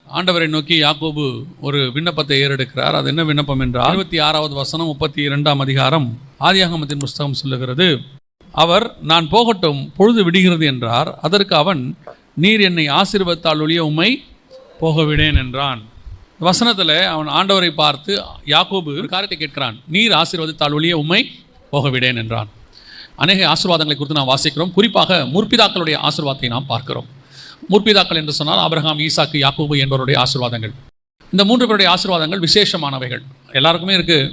ஆண்டவரை நோக்கி யாக்கோபு ஒரு விண்ணப்பத்தை ஏறெடுக்கிறார். அது என்ன விண்ணப்பம் என்றால் 26வது வசனம் 32ஆம் அதிகாரம் ஆதியாகமத்தின் புஸ்தகம் சொல்லுகிறது, அவர் நான் போகட்டும் பொழுது விடுகிறது என்றார். அதற்கு அவன், நீர் என்னை ஆசீர்வதித்தால் ஒழிய உம்மை போகவிடேன் என்றான். வசனத்தில் அவன் ஆண்டவரை பார்த்து யாக்கோபு ஒரு காரியத்தை கேட்கிறான், நீர் ஆசீர்வதித்தால் ஒழிய உம்மை போகவிடேன் என்றான். அநேக ஆசீர்வாதங்களை குறித்து நாம் வாசிக்கிறோம். குறிப்பாக முற்பிதாக்களுடைய ஆசீர்வாதத்தை நாம் பார்க்கிறோம். முற்பிதாக்கள் என்று சொன்னால் ஆபிரகாம், ஈசாக்கு, யாக்கோபு என்பவருடைய ஆசீர்வாதங்கள். இந்த 3 பேருடைய ஆசீர்வாதங்கள் விசேஷமானவைகள், எல்லாருக்குமே இருக்குது.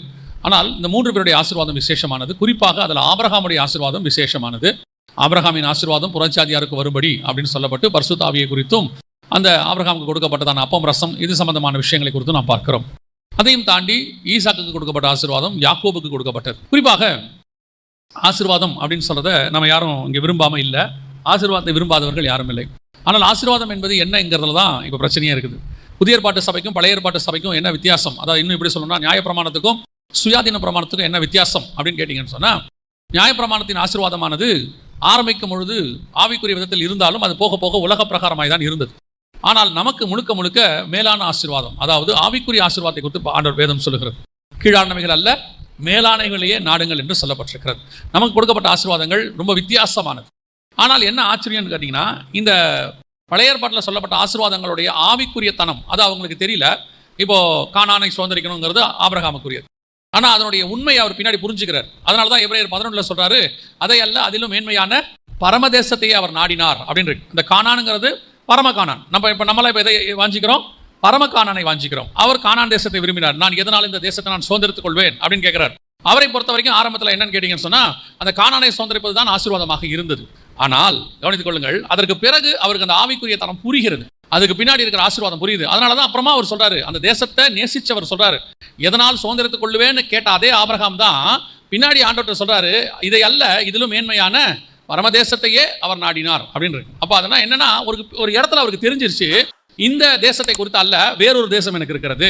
ஆனால் இந்த 3 பேருடைய ஆசீர்வாதம் விசேஷமானது. குறிப்பாக அதில் ஆபிரகாமுடைய ஆசீர்வாதம் விசேஷமானது. ஆபிரகாமின் ஆசீர்வாதம் புறஜாதியாருக்கு வரும்படி அப்படின்னு சொல்லப்பட்டு பரிசுத்த ஆவியை குறித்தும் அந்த ஆபிரகாமுக்கு கொடுக்கப்பட்டதான அப்பம் ரசம் இது சம்பந்தமான விஷயங்களை குறித்து நாம் பார்க்கிறோம். அதையும் தாண்டி ஈசாக்குக்கு கொடுக்கப்பட்ட ஆசீர்வாதம் யாக்கோபுக்கு கொடுக்கப்பட்டது. குறிப்பாக ஆசீர்வாதம் அப்படின்னு சொல்கிறத நம்ம யாரும் இங்கே விரும்பாமல் இல்லை, ஆசீர்வாதத்தை விரும்பாதவர்கள் யாரும் இல்லை. ஆனால் ஆசீர்வாதம் என்பது என்னங்கிறதுல தான் இப்போ பிரச்சனையாக இருக்குது. புதிய ஏற்பாட்டு சபைக்கும் பழைய ஏற்பாட்டு சபைக்கும் என்ன வித்தியாசம், அதாவது இன்னும் இப்படி சொல்லணும்னா நியாயப்பிரமாணத்துக்கும் சுயாதீன பிரமாணத்துக்கும் என்ன வித்தியாசம் அப்படின்னு கேட்டிங்கன்னு சொன்னால், நியாயப்பிரமாணத்தின் ஆசீர்வாதமானது ஆரம்பிக்கும் பொழுது ஆவிக்குரிய விதத்தில் இருந்தாலும் அது போக போக உலக பிரகாரமாய் தான் இருந்தது. ஆனால் நமக்கு முழுக்க முழுக்க மேலான ஆசீர்வாதம், அதாவது ஆவிக்குரிய ஆசீர்வாதத்தை குறித்து ஆண்டவர் வேதம் சொல்லுகிறது. கீழானவைகள் அல்ல மேலானவைகளையே நாடுங்கள் என்று சொல்லப்பட்டிருக்கிறது. நமக்கு கொடுக்கப்பட்ட ஆசீர்வாதங்கள் ரொம்ப வித்தியாசமானது. ஆனால் என்ன ஆச்சரியம்னு கேட்டிங்கன்னா, இந்த பழைய ஏற்பாட்டில் சொல்லப்பட்ட ஆசீர்வாதங்களுடைய ஆவிக்குரிய தனம் அது அவங்களுக்கு தெரியல. இப்போது கானானை சுதந்திரிக்கணுங்கிறது ஆபிரகாமுக்குரியது. ஆனால் அதனுடைய உண்மை அவர் பின்னாடி புரிஞ்சுக்கிறார். அதனால தான் எபிரேயர் 11 சொல்கிறாரு, அதை அல்ல அதிலும் மேன்மையான பரமதேசத்தையே அவர் நாடினார் அப்படின்னு. இந்த கானானுங்கிறது பரம கானான். நம்மளை இப்போ எதை வாஞ்சிக்கிறோம்? பரம கானானை வாஞ்சிக்கிறோம். அவர் கானான் தேசத்தை விரும்பினார். நான் எதனால் இந்த தேசத்தை நான் சுதந்திரித்துக் கொள்வேன் அப்படின்னு கேட்கிறார். அவரை பொறுத்த வரைக்கும் ஆரம்பத்தில் என்னன்னு கேட்டீங்கன்னு சொன்னால், அந்த கானானை சுதந்திரிப்பது தான் ஆசீர்வாதமாக இருந்தது. ஆனால் கவனித்துக் கொள்ளுங்கள், அதற்கு பிறகு அவருக்கு அந்த ஆவிக்குரிய தரம் புரிகிறது, அதுக்கு பின்னாடி இருக்கிற ஆசீர்வாதம் புரியுது. அதனால தான் அப்புறமா அவர் சொல்றாரு, அந்த தேசத்தை நேசிச்சவர் சொல்றாரு, எதனால் சுதந்திரித்துக் கொள்வேன்னு கேட்ட அதே ஆபிரகாம் தான் பின்னாடி ஆண்டவர்கிட்ட சொல்றாரு, இதை அல்ல இதிலும் மேன்மையான பரமதேசத்தையே அவர் நாடினார் அப்படின்னு. அப்போ அதனால் என்னன்னா, ஒரு இடத்துல அவருக்கு தெரிஞ்சிருச்சு, இந்த தேசத்தை குறித்து அல்ல வேறொரு தேசம் எனக்கு இருக்கிறது,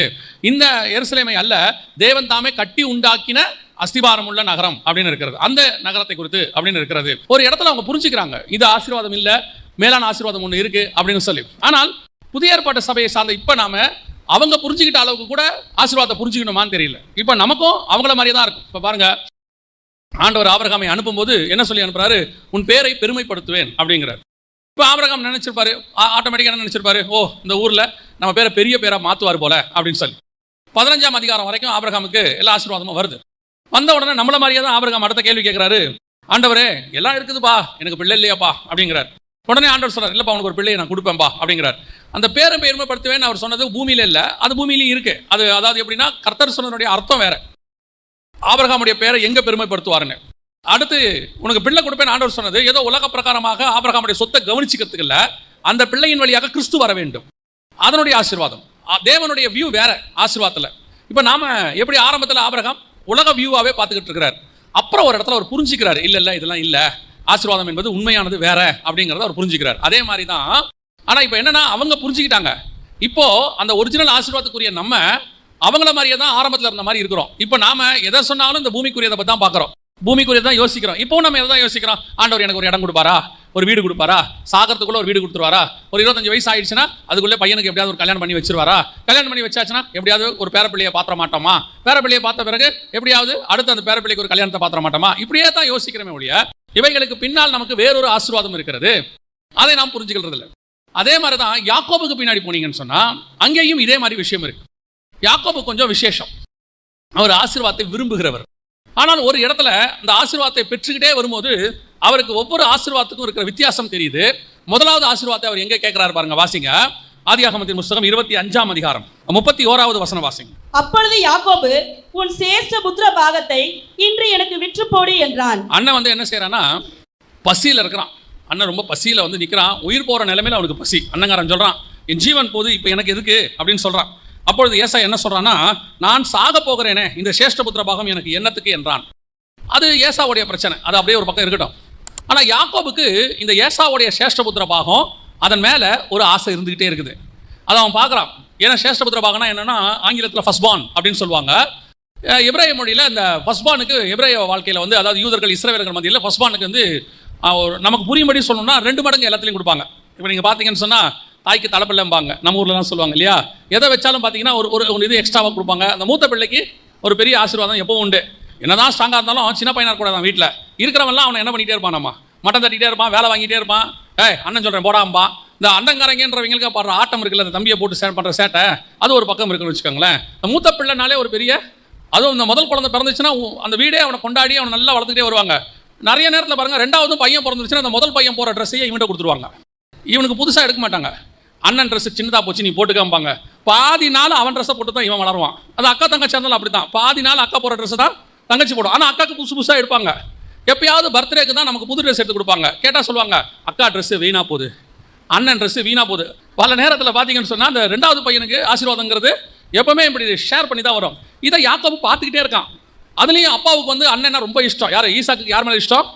இந்த எருசலேமை அல்ல தேவன் தாமே கட்டி உண்டாக்கின அஸ்திபாரம் உள்ள நகரம் அப்படின்னு இருக்கிறது, அந்த நகரத்தை குறித்து அப்படின்னு இருக்கிறது. ஒரு இடத்துல அவங்க புரிஞ்சுக்கிறாங்க, இது ஆசீர்வாதம் இல்லை, மேலான ஆசீர்வாதம் ஒன்று இருக்கு அப்படின்னு சொல்லி. ஆனால் புதிய ஏற்பாட்டு சபையை சார்ந்த இப்போ நாம அவங்க புரிஞ்சுக்கிட்ட அளவுக்கு கூட ஆசீர்வாதத்தை புரிஞ்சுக்கணுமான்னு தெரியல. இப்போ நமக்கும் அவங்கள மாதிரியே தான் இருக்கும். இப்போ பாருங்க, ஆண்டவர் ஆபிரகாமை அனுப்பும்போது என்ன சொல்லி அனுப்புறாரு? உன் பேரை பெருமைப்படுத்துவேன் அப்படிங்கிறார். இப்போ ஆபிரகாம் நினைச்சிருப்பாரு, ஆட்டோமேட்டிக்காக என்ன நினைச்சிருப்பாரு? ஓ, இந்த ஊரில் நம்ம பேரை பெரிய பேராக மாற்றுவார் போல அப்படின்னு சொல்லி. 15ஆம் அதிகாரம் வரைக்கும் ஆபிரகாமுக்கு எல்லா ஆசீர்வாதமும் வருது. வந்த உடனே நம்மள மாதிரியே தான் ஆபிரகாம் அடுத்த கேள்வி கேட்குறாரு, ஆண்டவரே எல்லாம் இருக்குதுப்பா, எனக்கு பிள்ளை இல்லையாப்பா அப்படிங்கிறார். உடனே ஆண்டவர் சொல்றாரு, இல்லைப்பா உனக்கு ஒரு பிள்ளையை நான் கொடுப்பேன்ப்பா அப்படிங்கிறார். அந்த பேரை பெருமைப்படுத்துவேன்னு அவர் சொன்னது பூமியில இல்லை, அது பூமியிலையும் இருக்கு. அது அதாவது எப்படின்னா, கர்த்தர் சொன்னதுடைய அர்த்தம் வேற. ஆபிரகாமுடைய பேரை எங்க பெருமைப்படுத்துவாருன்னு. அடுத்து உனக்கு பிள்ளை கொடுப்பேன் ஆண்டவர் சொன்னது ஏதோ உலக பிரகாரமாக ஆபிரகாமுடைய சொத்தை கவனிச்சுக்கிறதுக்கு இல்லை, அந்த பிள்ளையின் வழியாக கிறிஸ்து வர வேண்டும், அதனுடைய ஆசீர்வாதம். தேவனுடைய வியூ வேற ஆசீர்வாதத்தில். இப்போ நாம எப்படி ஆரம்பத்தில் ஆபிரகாம் உலக வியூவாகவே பார்த்துக்கிட்டு இருக்கிறார். அப்புறம் ஒரு இடத்துல அவர் புரிஞ்சுக்கிறார், இல்லை இதெல்லாம் இல்லை, ஆசீர்வாதம் என்பது உண்மையானது வேற அப்படிங்கிறத அவர் புரிஞ்சுக்கிறார். அதே மாதிரி தான். ஆனால் இப்போ என்னன்னா, அவங்க புரிஞ்சுக்கிட்டாங்க. இப்போ அந்த ஒரிஜினல் ஆசீர்வாதத்துக்குரிய நம்ம அவங்கள மாதிரியே தான் ஆரம்பத்தில் இருந்த மாதிரி இருக்கிறோம். இப்போ நாம எதை சொன்னாலும் இந்த பூமிக்குரியதை பற்றி தான் பார்க்குறோம், பூமிக்குரியதை தான் யோசிக்கிறோம். இப்போ நம்ம எதை தான் யோசிக்கிறோம்? ஆண்டவர் எனக்கு ஒரு இடம் கொடுப்பாரா, ஒரு வீடு கொடுப்பாரா, சாகரத்துக்குள்ள ஒரு வீடு கொடுத்துருவாரா, ஒரு 25 வயசு ஆயிடுச்சுன்னா அதுக்குள்ளே பையனுக்கு எப்படியாவது ஒரு கல்யாணம் பண்ணி வச்சிருவாரா, கல்யாணம் பண்ணி வச்சாச்சுன்னா எப்படியாவது ஒரு பேரப்பிள்ளையை பாத்திர மாட்டோமா, பேரப்பிள்ளையை பார்த்த பிறகு எப்படியாவது அடுத்து அந்த பேரப்பிள்ளைக்கு ஒரு கல்யாணத்தை பாத்திர மாட்டோமா, இப்படியே தான் யோசிக்கிறோமே ஒழிய இவைகளுக்கு பின்னால் நமக்கு வேறொரு ஆசீர்வாதம் இருக்கிறது, அதை நாம் புரிஞ்சுக்கிறது இல்லை. அதே மாதிரி தான் யாக்கோபுக்கு பின்னாடி போனீங்கன்னு சொன்னால் அங்கேயும் இதே மாதிரி விஷயம் இருக்கு. யாக்கோபு கொஞ்சம் விசேஷம், அவர் ஆசீர்வாதத்தை விரும்புகிறவர். ஆனால் ஒரு இடத்துல அந்த ஆசீர்வாதத்தை பெற்றுக்கிட்டே வரும்போது அவருக்கு ஒவ்வொரு ஆசீர்வாதத்துக்கும் இருக்கிற வித்தியாசம் தெரியுது. முதலாவது ஆசீர்வாதத்தை அவர் எங்கே கேட்கிறாரு பாருங்க, வாசிங்க. ஆதியாகமத்தின் புத்தகம் 25ஆம் அதிகாரம் 31வது வசனம் வாசிங்க. அப்பொழுது யாக்கோபு, உன் சேஷ்ட புத்திர பாகத்தை இன்று எனக்கு விற்று போடு என்றான். அண்ணன் என்ன செய்யறான்னா, பசியில் இருக்கிறான். அண்ணன் ரொம்ப பசியில் நிற்கிறான், உயிர் போகிற நிலைமையில் அவனுக்கு பசி. அண்ணங்காரன் சொல்கிறான், என் ஜீவன் போது இப்போ எனக்கு எதுக்கு அப்படின்னு சொல்கிறான். அப்பொழுது ஏசா என்ன சொல்கிறான்னா, நான் சாக போகிறேனே, இந்த சேஷ்டபுத்திர பாகம் எனக்கு என்னத்துக்கு என்றான். அது ஏசாவுடைய பிரச்சனை, அது அப்படியே ஒரு பக்கம் இருக்கட்டும். ஆனால் யாக்கோபுக்கு இந்த ஏசாவுடைய சேஷ்டபுத்திர பாகம் அதன் மேலே ஒரு ஆசை இருந்துக்கிட்டே இருக்குது. அதை அவன் பார்க்குறான். ஏன்னா சேஷ்டபுத்திர பாகம்னா என்னென்னா, ஆங்கிலத்தில் ஃபர்ஸ்ட் பார்ன் அப்படின்னு சொல்லுவாங்க. எபிரேய மொழியில் இந்த ஃபர்ஸ்ட் பார்னுக்கு எபிரேய வாழ்க்கையில் அதாவது யூதர்கள் இஸ்ரவேலர்கள் மத்தியில் ஃபர்ஸ்ட் பார்னுக்கு நமக்கு புரியும்படி சொல்லணும்னா 2 மடங்கு எல்லாத்துலையும் கொடுப்பாங்க. இப்போ நீங்கள் பார்த்தீங்கன்னு சொன்னால் தாய்க்கு தலைப்பிள்ளைம்பாங்க, நம்ம ஊர்லலாம் சொல்லுவாங்க இல்லையா. எதை வச்சாலும் பார்த்தீங்கன்னா ஒரு இது எக்ஸ்ட்ராவாக கொடுப்பாங்க. அந்த மூத்த பிள்ளைக்கு ஒரு பெரிய ஆசீர்வாதம் எப்பவும் உண்டு. என்னதான் ஸ்ட்ராங்காக இருந்தாலும் சின்ன பையனாக கூட தான் வீட்டில் இருக்கிறவன்லாம் அவனை என்ன பண்ணிகிட்டே இருப்பான், நம்ம மட்டம் தட்டிகிட்டே இருப்பான், வேலை வாங்கிட்டே இருப்பான். அண்ணன் சொல்கிறேன் போடாம்பா. இந்த அண்ணங்காரங்கன்றவங்களுக்கு பாடுற ஆட்டம் இருக்குல்ல, அந்த தம்பியை போட்டு பண்ணுற சேட்டை, அது ஒரு பக்கம் இருக்குன்னு வச்சுக்கோங்களேன். இந்த மூத்த பிள்ளைனாலே ஒரு பெரிய, அதுவும் இந்த முதல் குழந்தை பிறந்துச்சுன்னா அந்த வீடே அவனை கொண்டாடி அவனை நல்லா வளர்த்துக்கிட்டே வருவாங்க. நிறைய நேரத்தில் பாருங்கள், ரெண்டாவது பையன் பிறந்துச்சுன்னா அந்த முதல் பையன் போகிற ட்ரெஸ்ஸையே இவன்கிட்ட கொடுத்துருவாங்க. இவனுக்கு புதுசாக எடுக்க மாட்டாங்க. அண்ணன் ட்ரெஸ் சின்னதாக போச்சு, நீ போட்டுக்காம்பாங்க. பாதி நாள் அவன் ட்ரெஸ்ஸை போட்டு தான் இவன் வளருவான். அது அக்கா தங்கச்சி இருந்தாலும் அப்படி தான். பாதி நாள் அக்கா போகிற ட்ரெஸ்ஸை தான் தங்கச்சி போடும். ஆனால் அக்காவுக்கு புதுசாக எடுப்பாங்க. எப்பயாவது பர்த்டேக்கு தான் நமக்கு புது ட்ரெஸ் எடுத்து கொடுப்பாங்க. கேட்டால் சொல்லுவாங்க, அக்கா ட்ரெஸ்ஸு வீணாக போகுது, அண்ணன் ட்ரெஸ்ஸு வீணாக போகுது. பல நேரத்தில் பார்த்தீங்கன்னு சொன்னால் அந்த ரெண்டாவது பையனுக்கு ஆசீர்வாதங்கிறது எப்பவுமே இப்படி ஷேர் பண்ணி தான் வரும். இதை யாக்கோபு பார்த்துக்கிட்டே இருக்கான். அதுலேயும் அப்பாவுக்கு வந்து அண்ணன்னா ரொம்ப இஷ்டம். யார்? ஈசாக்கு யார் மேலே இஷ்டம்?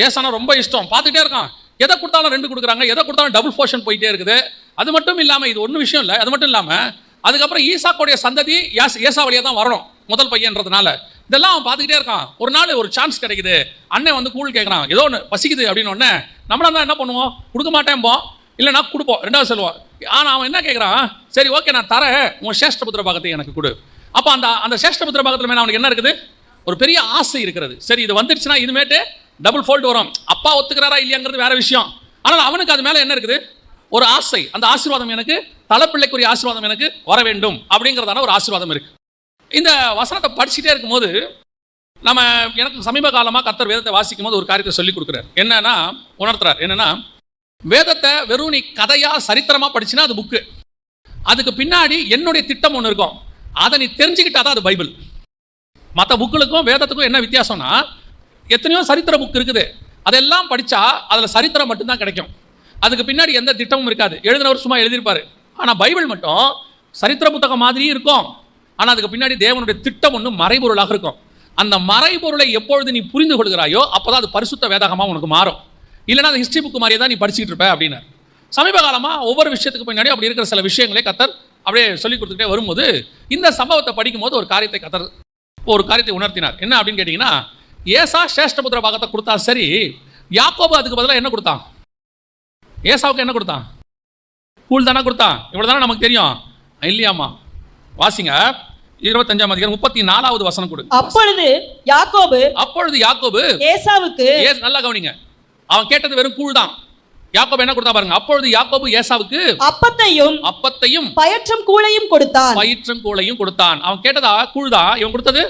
ஏசானா ரொம்ப இஷ்டம். பார்த்துக்கிட்டே இருக்கான். எதை கொடுத்தாலும் 2 கொடுக்குறாங்க, எதை கொடுத்தாலும் டபுள் போர்ஷன் போயிட்டே இருக்குது. அது மட்டும் இல்லாமல், இது ஒன்றும் விஷயம் இல்லை, அது மட்டும் இல்லாமல் அதுக்கப்புறம் ஈசாக்குடைய சந்ததி ஏசா வழியாக தான் வரணும், முதல் பையன்றதுனால. இதெல்லாம் அவன் பார்த்துக்கிட்டே இருக்கான். ஒரு நாள் ஒரு சான்ஸ் கிடைக்குது. அண்ணன் வந்து கூழ் கேட்குறான், ஏதோ ஒன்று பசிக்குது அப்படின்னு ஒன்று. நம்மளா தான் என்ன பண்ணுவோம்? கொடுக்க மாட்டேன்போம், இல்லைனா கொடுப்போம், ரெண்டாவது சொல்லுவோம். ஆனால் அவன் என்ன கேட்குறான்? சரி ஓகே நான் தரேன், உன் சேஷ்டபுத்திர பாகத்தை எனக்கு கொடு. அப்போ அந்த சேஷ்டபுத்திர பாகத்தில் மேலே அவனுக்கு என்ன இருக்குது? ஒரு பெரிய ஆசை இருக்கிறது. சரி இது வந்துடுச்சுன்னா இனிமேட்டு டபுள் ஃபோல்டு வரும். அப்பா ஒத்துக்கிறாரா இல்லையாங்கிறது வேற விஷயம். ஆனால் அவனுக்கு அது மேலே என்ன இருக்குது? ஒரு ஆசை. அந்த ஆசீர்வாதம் எனக்கு, தலைப்பிள்ளைக்குரிய ஆசீர்வாதம் எனக்கு வர வேண்டும் அப்படிங்கிறதான ஒரு ஆசீர்வாதம் இருக்கு. இந்த வசனத்தை படிச்சுட்டே இருக்கும்போது எனக்கு சமீப காலமாக கர்த்தர் வேதத்தை வாசிக்கும் போது ஒரு காரியத்தை சொல்லி கொடுக்குறாரு. என்னன்னா உணர்த்துறார். என்னன்னா, வேதத்தை வெறும் நீ கதையா சரித்திரமா படிச்சுன்னா அது புக்கு. அதுக்கு பின்னாடி என்னுடைய திட்டம் ஒன்று இருக்கும். அதை நீ தெரிஞ்சுக்கிட்டாதான் அது பைபிள். மற்ற புக்குகளுக்கும் வேதத்துக்கும் என்ன வித்தியாசம்னா, எத்தனையோ சரித்திர புக் இருக்குது, அதெல்லாம் படித்தா அதில் சரித்திரம் மட்டும்தான் கிடைக்கும். அதுக்கு பின்னாடி எந்த திட்டமும் இருக்காது. எழுதினவர் சும்மா எழுதியிருப்பார். ஆனால் பைபிள் மட்டும் சரித்திர புத்தகம் மாதிரியும் இருக்கும். ஆனால் அதுக்கு பின்னாடி தேவனுடைய திட்டம் ஒன்று மறைபொருளாக இருக்கும். அந்த மறைபொருளை எப்பொழுது நீ புரிந்து கொள்கிறாயோ அப்போதான் அது பரிசுத்த வேதகமாக உனக்கு மாறும். இல்லைனா அது ஹிஸ்ட்ரி புக்கு மாதிரியே தான் நீ படிச்சுக்கிட்டு இருப்ப அப்படின்னு. சமீப காலமாக ஒவ்வொரு விஷயத்துக்கு பின்னாடி அப்படி இருக்கிற சில விஷயங்களே கர்த்தர் அப்படியே சொல்லி கொடுத்துக்கிட்டே வரும்போது இந்த சம்பவத்தை படிக்கும்போது ஒரு காரியத்தை உணர்த்தினார். என்ன அப்படின்னு கேட்டிங்கன்னா, ஏசா சேஷ்டபுத்திர பாகத்தை கொடுத்தா சரி, யாக்கோபு அதுக்கு பதிலாக என்ன கொடுத்தான்? ஏசாவுக்கு என்ன கொடுத்தான்? கூழ் தானே கொடுத்தான். இவ்வளோ தானே நமக்கு தெரியும் இல்லையாமா? வாசிங்க 25ஆம் அதிகாரம் 34வது வசனம் கொடு. அப்பொழுது யாக்கோபு ஏசாவுக்கு, நல்லா கவனிங்க, அவன் கேட்டது வெறும் கூழ் தான். யாக்கோபு என்ன கொடுத்தா பாருங்க. அப்பொழுது யாக்கோபு ஏசாவுக்கு அப்பத்தையும் பயிற்றும் கூழையும் கொடுத்தான். அவன் கேட்டதா கூழ் தான், இவன் கொடுத்தது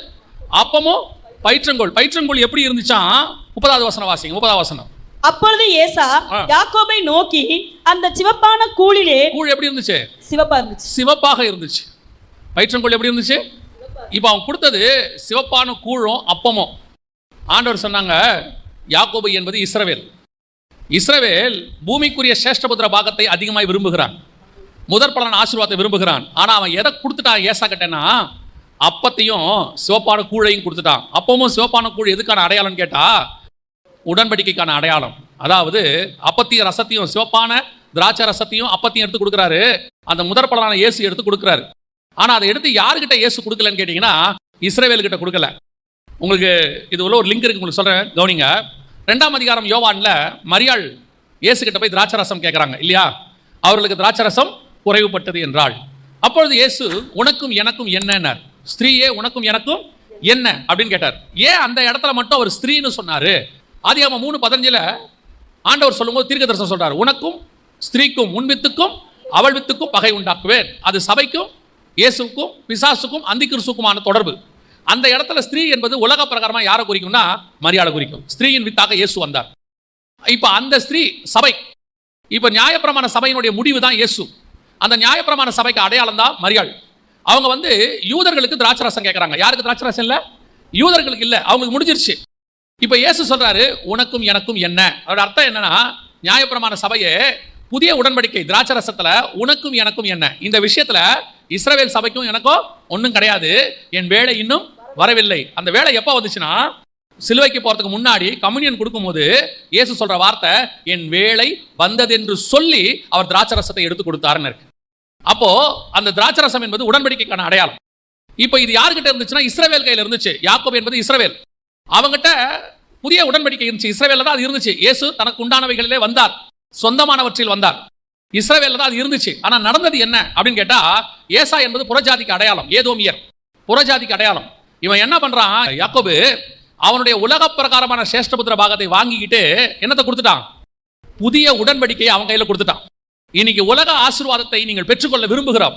அப்பமும் பயிற்றங்கோள். பயிற்றங்கோள் எப்படி இருந்துச்சான்? 30வது வசனம் வாசிங்க. 30வது வசனம். அப்பொழுது ஏசா யாக்கோபை நோக்கி, அந்த சிவப்பான கூழ் எப்படி இருந்துச்சு? சிவப்பாக இருந்துச்சு. பயிற்றங்கோள் எப்படி இருந்துச்சு? இப்போ அவன் கொடுத்தது சிவப்பான கூழும் அப்பமும். ஆண்டவர் சொன்னாங்க, யாக்கோபு என்பது இஸ்ரவேல் பூமிக்குரிய சேஷ்டபுத்திர பாகத்தை அதிகமாக விரும்புகிறான், முதற் பலன் ஆசீர்வாதத்தை விரும்புகிறான். ஆனால் அவன் எதை கொடுத்துட்டான் ஏசா கிட்டனா? அப்பத்தையும் சிவப்பான கூழையும் கொடுத்துட்டான். அப்பமும் சிவப்பான கூழ் எதுக்கான அடையாளம்னு கேட்டா, உடன்படிக்கைக்கான அடையாளம். அதாவது அப்பத்தையும் ரசத்தையும், சிவப்பான திராட்சை ரசத்தையும் அப்பத்தையும் எடுத்து கொடுக்குறாரு. அந்த முதற் பலனான இயேசு எடுத்து கொடுக்குறாரு. ஆனால் அதை எடுத்து யாருக்கிட்ட இயேசு கொடுக்கலன்னு கேட்டிங்கன்னா, இஸ்ரவேல்கிட்ட கொடுக்கல. உங்களுக்கு இது உள்ள ஒரு லிங்க் இருக்கு, உங்களுக்கு சொல்கிறேன், கவனிங்க. 2ஆம் அதிகாரம் யோவான்ல மரியாள் இயேசுகிட்ட போய் திராட்சை ரசம் கேட்குறாங்க இல்லையா? அவர்களுக்கு திராட்சை ரசம் குறைவுபட்டது என்றாள். அப்பொழுது இயேசு, உனக்கும் எனக்கும் என்னன்னார்? ஸ்திரீயே, உனக்கும் எனக்கும் என்ன அப்படின்னு கேட்டார். ஏன் அந்த இடத்துல மட்டும் அவர் ஸ்திரீன்னு சொன்னாரு? ஆதியாகமம் 3:15 ஆண்டவர் சொல்லும்போது தீர்க்கதரிசனம் சொல்றாரு, உனக்கும் ஸ்திரீக்கும் உன் வித்துக்கும் அவள் வித்துக்கும் பகை உண்டாக்குவேன். அது சபைக்கும் இயேசுக்கும் பிசாசுக்கும் அந்திகிறிஸ்துக்குமான தொடர்பு. அந்த இடத்துல ஸ்திரீ என்பது உலக பிரகாரமாக யாரை குறிக்கும்னா மரியாதை குறிக்கும். ஸ்திரீயின் வித்தாக இயேசு வந்தார். இப்போ அந்த ஸ்திரீ சபை. இப்போ நியாயப்பிரமாண சபையினுடைய முடிவு தான் இயேசு. அந்த நியாயப்பிரமாண சபைக்கு அடையாளம் தான் மரியாள். அவங்க யூதர்களுக்கு திராட்சை ரசம் கேட்குறாங்க. யாருக்கு திராட்சை ரசம் இல்லை? யூதர்களுக்கு இல்லை, அவங்களுக்கு முடிஞ்சிருச்சு. இப்போ இயேசு சொல்றாரு, உனக்கும் எனக்கும் என்ன? அதோட அர்த்தம் என்னன்னா, நியாயப்பிரமாண சபையே புதிய உடன்படிக்கை திராட்சை ரசத்துல உனக்கும் எனக்கும் என்ன? இந்த விஷயத்துல இஸ்ரவேல் சபைக்கும் எனக்கும் ஒன்றும் கிடையாது. என் வேலை இன்னும் வரவில்லை. அந்த வேலை எப்போ வந்துச்சுன்னா, சிலுவைக்கு போறதுக்கு முன்னாடி கம்யூனியன் கொடுக்கும்போது இயேசு சொல்ற வார்த்தை, என் வேலை வந்ததென்று சொல்லி அவர் திராட்சை ரசத்தை எடுத்து கொடுத்தாருன்னு இருக்கு. அப்போ அந்த திராட்சை ரசம் என்பது உடன்படிக்கைக்கான அடையாளம். இப்போ இது யாருக்கிட்ட இருந்துச்சுன்னா, இஸ்ரவேல் கையில் இருந்துச்சு. யாக்கோபு என்பது இஸ்ரவேல். அவங்ககிட்ட புதிய உடன்படிக்கை இருந்துச்சு, இஸ்ரவேல்ல தான் அது இருந்துச்சு. இயேசு தனக்கு உண்டானவைகளிலே வந்தார், சொந்தமானவற்றில் வந்தார். இஸ்ரவேல்ல தான் அது இருந்துச்சு. ஆனா நடந்தது என்ன அப்படின்னு கேட்டா, ஏசா என்பது புறஜாதிக்கு அடையாளம், ஏதோமியர் புறஜாதிக்கு அடையாளம். இவன் என்ன பண்றான், யாக்கோபு அவனுடைய உலக பிரகாரமான சேஷ்டபுத்திர பாகத்தை வாங்கிக்கிட்டு என்னத்தை கொடுத்துட்டான், புதிய உடன்படிக்கையை அவன் கையில கொடுத்துட்டான். இன்னைக்கு உலக ஆசீர்வாதத்தை நீங்கள் பெற்றுக்கொள்ள விரும்புகிறோம்,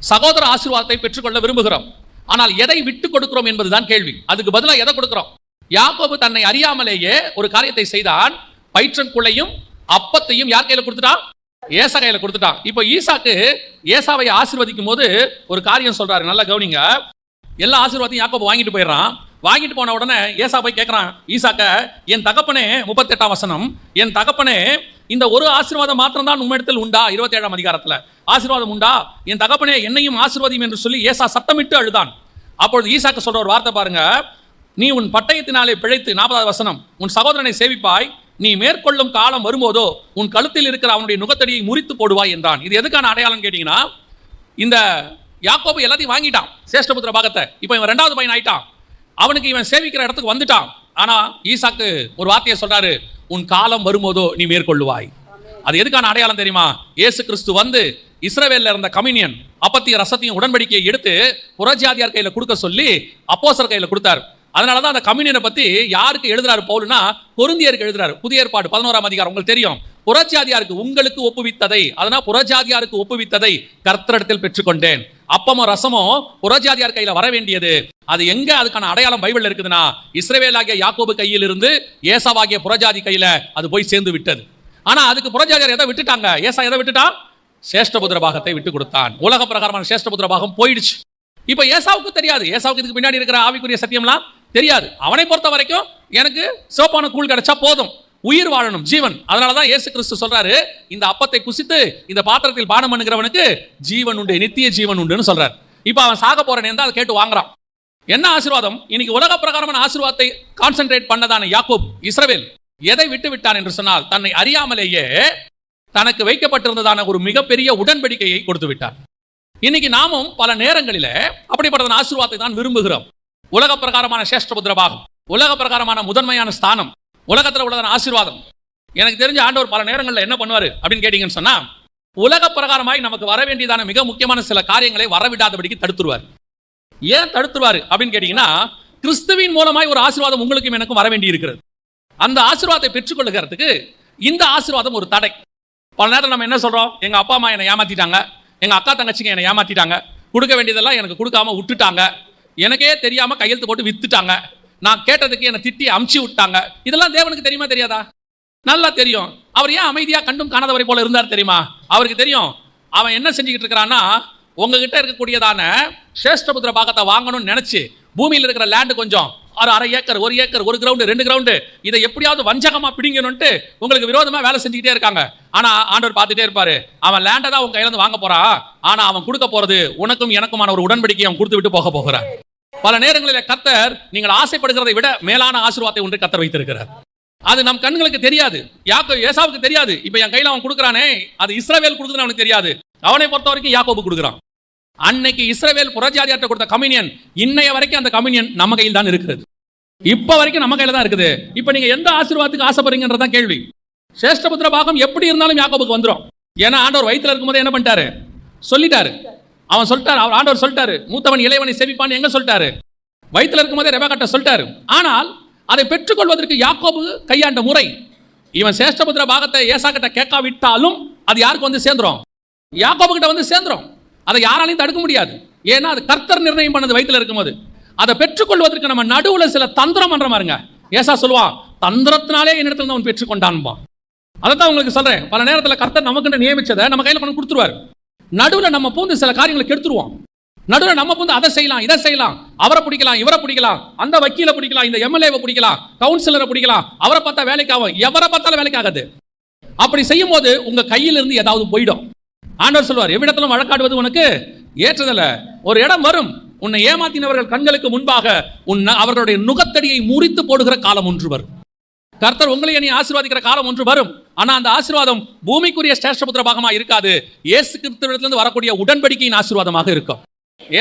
சகோதர ஆசீர்வாதத்தை பெற்றுக்கொள்ள விரும்புகிறோம். ஆனால் எதை விட்டு கொடுக்கிறோம் என்பதுதான் கேள்வி. அதுக்கு பதிலாக எதை கொடுக்கிறோம்? யாக்கோபு தன்னை அறியாமலேயே ஒரு காரியத்தை செய்தான். பயிற்றங்குள்ளையும் அப்பத்தையும் யார் கையில கொடுத்துட்டான்? ஏசா கையில கொடுத்துட்டான். இப்போ ஈசாக்கு ஏசாவை ஆசீர்வதிக்கும் போது ஒரு காரியம் சொல்றாரு, நல்லா கவனிங்க. எல்லா ஆசீர்வாதத்தையும் யாக்கோபு வாங்கிட்டு போயிடறான். வாங்கிட்டு போன உடனே ஏசா போய் கேட்கிறான் ஈசாக்க, என் தகப்பனே, 38ஆம் வசனம், என் தகப்பனே, இந்த ஒரு ஆசீர்வாதம் மாத்திரம் தான் உம்மிடத்தில் உண்டா? 27ஆம் அதிகாரத்துல ஆசீர்வாதம் உண்டா? என் தகப்பனே என்னையும் ஆசீர்வாதியும் என்று சொல்லி ஏசா சத்தமிட்டு அழுதான். அப்பொழுது ஈசாக்கு சொல்ற ஒரு வார்த்தை பாருங்க, நீ உன் பட்டயத்தினாலே பிழைத்து, 40ஆவது வசனம், உன் சகோதரனை சேவிப்பாய், நீ மேற்கொள்ளும் காலம் வரும்போதோ உன் கழுத்தில் இருக்கிற அவனுடைய நுகத்தடியை முறித்து போடுவாய் என்றான். இது எதுக்கான அடையாளம் கேட்டீங்கன்னா, இந்த யாக்கோபு எல்லாத்தையும் வாங்கிட்டான் சேஷ்டபுத்திர பாகத்தை. இப்போ இவன் 2வது பையன் ஆயிட்டான். அவனுக்கு இவன் சேவிக்கிற இடத்துக்கு வந்துட்டான். ஆனா ஈசாக்கு ஒரு வார்த்தையை சொல்றாரு, உன் காலம் வரும்போதோ நீ மேற்கொள்ளுவாய். அது எதுக்கான அடையாளம் தெரியுமா? இயேசு கிறிஸ்து வந்து இஸ்ரவேல்ல இருந்த கம்யூனியன் அப்பத்தையும் ரசத்தையும் உடன்படிக்கையை எடுத்து புறஜாதியார் கையில கொடுக்க சொல்லி அப்போஸ்தலர் கையில கொடுத்தார். அதனாலதான் அந்த கம்யூனியனை பத்தி யாருக்கு எழுதுறாரு பவுல்னா, கொரிந்தியருக்கு எழுதுறாரு. புதிய ஏற்பாடு 11ஆம் அதிகாரம் உங்களுக்கு தெரியும். புறஜாதியாருக்கு உங்களுக்கு ஒப்புவித்ததை, அதனால புறஜாதியாருக்கு ஒப்புவித்ததை கர்த்தரிடத்தில் பெற்றுக்கொண்டேன். அப்பமும் ரசமும் புறஜாதியார் கையில வர வேண்டியது. அது எங்க அதுக்கான அடையாளம் பைபிள்ல இருக்குதுன்னா, இஸ்ரவேலாகிய யாக்கோபு கையில் இருந்து ஏசாவாகிய புறஜாதி கையில அது போய் சேர்ந்து விட்டது. ஆனா அதுக்கு புறஜாதியார் எதை விட்டுட்டாங்க? ஏசா எதை விட்டுட்டான்? சேஷ்டபுத்திர பாகத்தை விட்டு கொடுத்தான். உலக பிரகாரமான சேஷ்டபுத்திர பாகம் போயிடுச்சு. இப்ப ஏசாவுக்கு தெரியாது, ஏசாவுக்கு இதுக்கு பின்னாடி இருக்கிற ஆவிக்குரிய சத்தியம்லாம் தெரியாது. அவனை பொறுத்த வரைக்கும் எனக்கு சோப்பான கூழ் கிடைச்சா போதும், உயிர் வாழணும், ஜீவன். அதனாலதான் இயேசு கிறிஸ்து சொல்றாரு, இந்த அப்பத்தை குசித்து இந்த பாத்திரத்தில் பானம் பண்ணுகிறவனுக்கு ஜீவன் உண்டு, நித்திய ஜீவன் உண்டுன்னு சொல்றாரு. இப்ப அவன் சாக போறேன்னு அதை கேட்டு வாங்குறான். என்ன ஆசீர்வாதம்? இன்னைக்கு உலக பிரகாரமான ஆசீர்வாதத்தை கான்சென்ட்ரேட் பண்ணதான யாக்கோப், இஸ்ரவேல் எதை விட்டு விட்டான் என்று சொன்னால், தன்னை அறியாமலேயே தனக்கு வைக்கப்பட்டிருந்ததான ஒரு மிகப்பெரிய உடன்படிக்கையை கொடுத்து விட்டார். இன்னைக்கு நாமும் பல நேரங்களில் அப்படிப்பட்ட ஆசீர்வாதத்தை தான் விரும்புகிறோம். உலக பிரகாரமான சேஷ்டபுத்திர பாகம், உலக பிரகாரமான முதன்மையான ஸ்தானம், உலகத்தில் உள்ளதான ஆசீர்வாதம். எனக்கு தெரிஞ்ச ஆண்டவர் பல நேரங்களில் என்ன பண்ணுவாரு அப்படின்னு கேட்டீங்கன்னு சொன்னா, உலக பிரகாரமாய் நமக்கு வர வேண்டியதான மிக முக்கியமான சில காரியங்களை வரவிடாதபடிக்கு தடுத்துருவார். ஏன் தடுத்துருவாரு அப்படின்னு கேட்டீங்கன்னா, கிறிஸ்துவின் மூலமாய் ஒரு ஆசீர்வாதம் உங்களுக்கும் எனக்கும் வர வேண்டி இருக்கிறது. அந்த ஆசீர்வாதத்தை பெற்றுக்கொள்ளுகிறதுக்கு இந்த ஆசீர்வாதம் ஒரு தடை. பல நேரம் நம்ம என்ன சொல்றோம், எங்க அப்பா அம்மா என்னை ஏமாத்திட்டாங்க, எங்க அக்கா தங்கச்சிங்க என்னை ஏமாத்திட்டாங்க, கொடுக்க வேண்டியதெல்லாம் எனக்கு கொடுக்காம விட்டுட்டாங்க, எனக்கே தெரியாம கையெழுத்து போட்டு வித்துட்டாங்க, நான் கேட்டதுக்கு என்னை திட்டி அமுச்சு விட்டாங்க. இதெல்லாம் தேவனுக்கு தெரியுமா தெரியாதா? நல்லா தெரியும். அவர் ஏன் அமைதியா கண்டும் காணாதவரை போல இருந்தார் தெரியுமா? அவருக்கு தெரியும் அவன் என்ன செஞ்சுக்கிட்டு இருக்கிறான்னா, உங்ககிட்ட இருக்கக்கூடியதான சேஷ்டபுத்திர பாகத்தை வாங்கணும்னு நினைச்சு பூமியில் இருக்கிற லேண்டு கொஞ்சம் ஒரு 1/2 ஏக்கர், 1 ஏக்கர், 1 கிரவுண்டு, 2 கிரவுண்டு, இதை எப்படியாவது வஞ்சகமா பிடிங்கணும்ட்டு உங்களுக்கு விரோதமா வேலை செஞ்சுக்கிட்டே இருக்காங்க. ஆனா ஆண்டவர் பார்த்துட்டே இருப்பாரு, அவன் லேண்டை தான் உங்க கையில இருந்து வாங்க போறான், ஆனா அவன் கொடுக்க போறது உனக்கும் எனக்குமான ஒரு உடன்படிக்கை அவன் கொடுத்து விட்டு போக போகிறார். பல நேரங்களில் கர்த்தர் நீங்கள் ஆசைப்படுகிறதை விட மேலான ஆசீர்வாதத்தை ஒன்று கர்த்தர் வைத்திருக்கிறார். அது நம் கண்களுக்கு தெரியாது, ஏசாவுக்கு தெரியாது. இப்ப என் கையில அவன் கொடுக்குறானே, அது இஸ்ரவேல் கொடுக்குதுன்னு அவனுக்கு தெரியாது. அவனை பொறுத்த வரைக்கும் யாக்கோபு கொடுக்குறான். அன்னைக்கு இஸ்ரவேல் புறஜாதியார்ட்ட கொடுத்த கம்யூனியன் இன்னைய வரைக்கும் அந்த கம்யூனியன் நம்ம கையில் தான் இருக்கிறது. இப்ப வரைக்கும் நம்ம கையில தான் இருக்குது. இப்ப நீங்க எந்த ஆசீர்வாதத்துக்கு ஆசைப்படுறீங்கன்றதான் கேள்வி. சேஷ்டபுத்திர பாகம் எப்படி இருந்தாலும் யாக்கோபுக்கு வந்துடும். ஏன்னா ஆண்டவர் வயிற்றுல இருக்கும்போது என்ன பண்ணிட்டாரு, சொல்லிட்டாரு. அவன் சொல்லிட்டாரு, அவர் ஆண்டவர் சொல்லிட்டாரு, மூத்தவன் இளையவனை சேவிப்பான்னு எங்க சொல்லிட்டாரு? வயிற்றுல இருக்கும்போதே ரெபெக்காட்ட சொல்லிட்டாரு. ஆனால் அதை பெற்றுக்கொள்வதற்கு யாக்கோபு கையாண்ட முறை, இவன் சேஷ்டபுத்திர பாகத்தை ஏசா கிட்ட கேட்காவிட்டாலும் அது யாருக்கு வந்து சேர்ந்துரும்? யாக்கோபு கிட்ட வந்து சேர்ந்துரும். அதை யாராலையும் தடுக்க முடியாது. ஏன்னா அது கர்த்தர் நிர்ணயம் பண்ணது வயிற்றுல இருக்கும்போது. அதை பெற்றுக்கொள்வதற்கு நம்ம நடுவுல சில தந்திரம் பண்ற மாதிரிங்க. ஏசா சொல்லுவான், தந்திரத்தினாலே என்னிடத்துல அவன் பெற்றுக்கொண்டான்பா. அதைத்தான் உங்களுக்கு சொல்றேன். பல நேரத்தில் கர்த்தர் நமக்கு நியமிச்சதை நம்ம கையில கொண்டு கொடுத்துருவாரு. நடுவில் நம்ம பூந்து சில காரியங்களை கெடுத்துருவோம். நடுவில் நம்ம பூந்து அதை செய்யலாம், இதை செய்யலாம், அவரை பிடிக்கலாம், இவரை பிடிக்கலாம், அந்த வக்கீலை பிடிக்கலாம், இந்த எம்எல்ஏவை பிடிக்கலாம், கவுன்சிலரை பிடிக்கலாம், அவரை பார்த்தா வேலைக்கு ஆகும், எவரை பார்த்தாலும் வேலைக்கு ஆகாது. அப்படி செய்யும் போது உங்க கையிலிருந்து ஏதாவது போயிடும். ஆண்டவர் சொல்வார், எவ்விடத்திலும் வழக்காடுவது உனக்கு ஏற்றதில்ல. ஒரு இடம் வரும், உன்னை ஏமாத்தினவர்கள் கண்களுக்கு முன்பாக அவர்களுடைய நுகத்தடியை முறித்து போடுகிற காலம் ஒன்று வரும். கர்த்தர் உங்களை நீ ஆசீர்வாதிக்கிற காலம் ஒன்று வரும். ஆனா அந்த ஆசீர்வாதம் பூமிக்குரிய சேஷ்டபுத்திர பாகமா இருக்காது, இயேசு கிறிஸ்துவிடத்திலிருந்து வரக்கூடிய உடன்படிக்கையின் ஆசீர்வாதமாக இருக்கும்.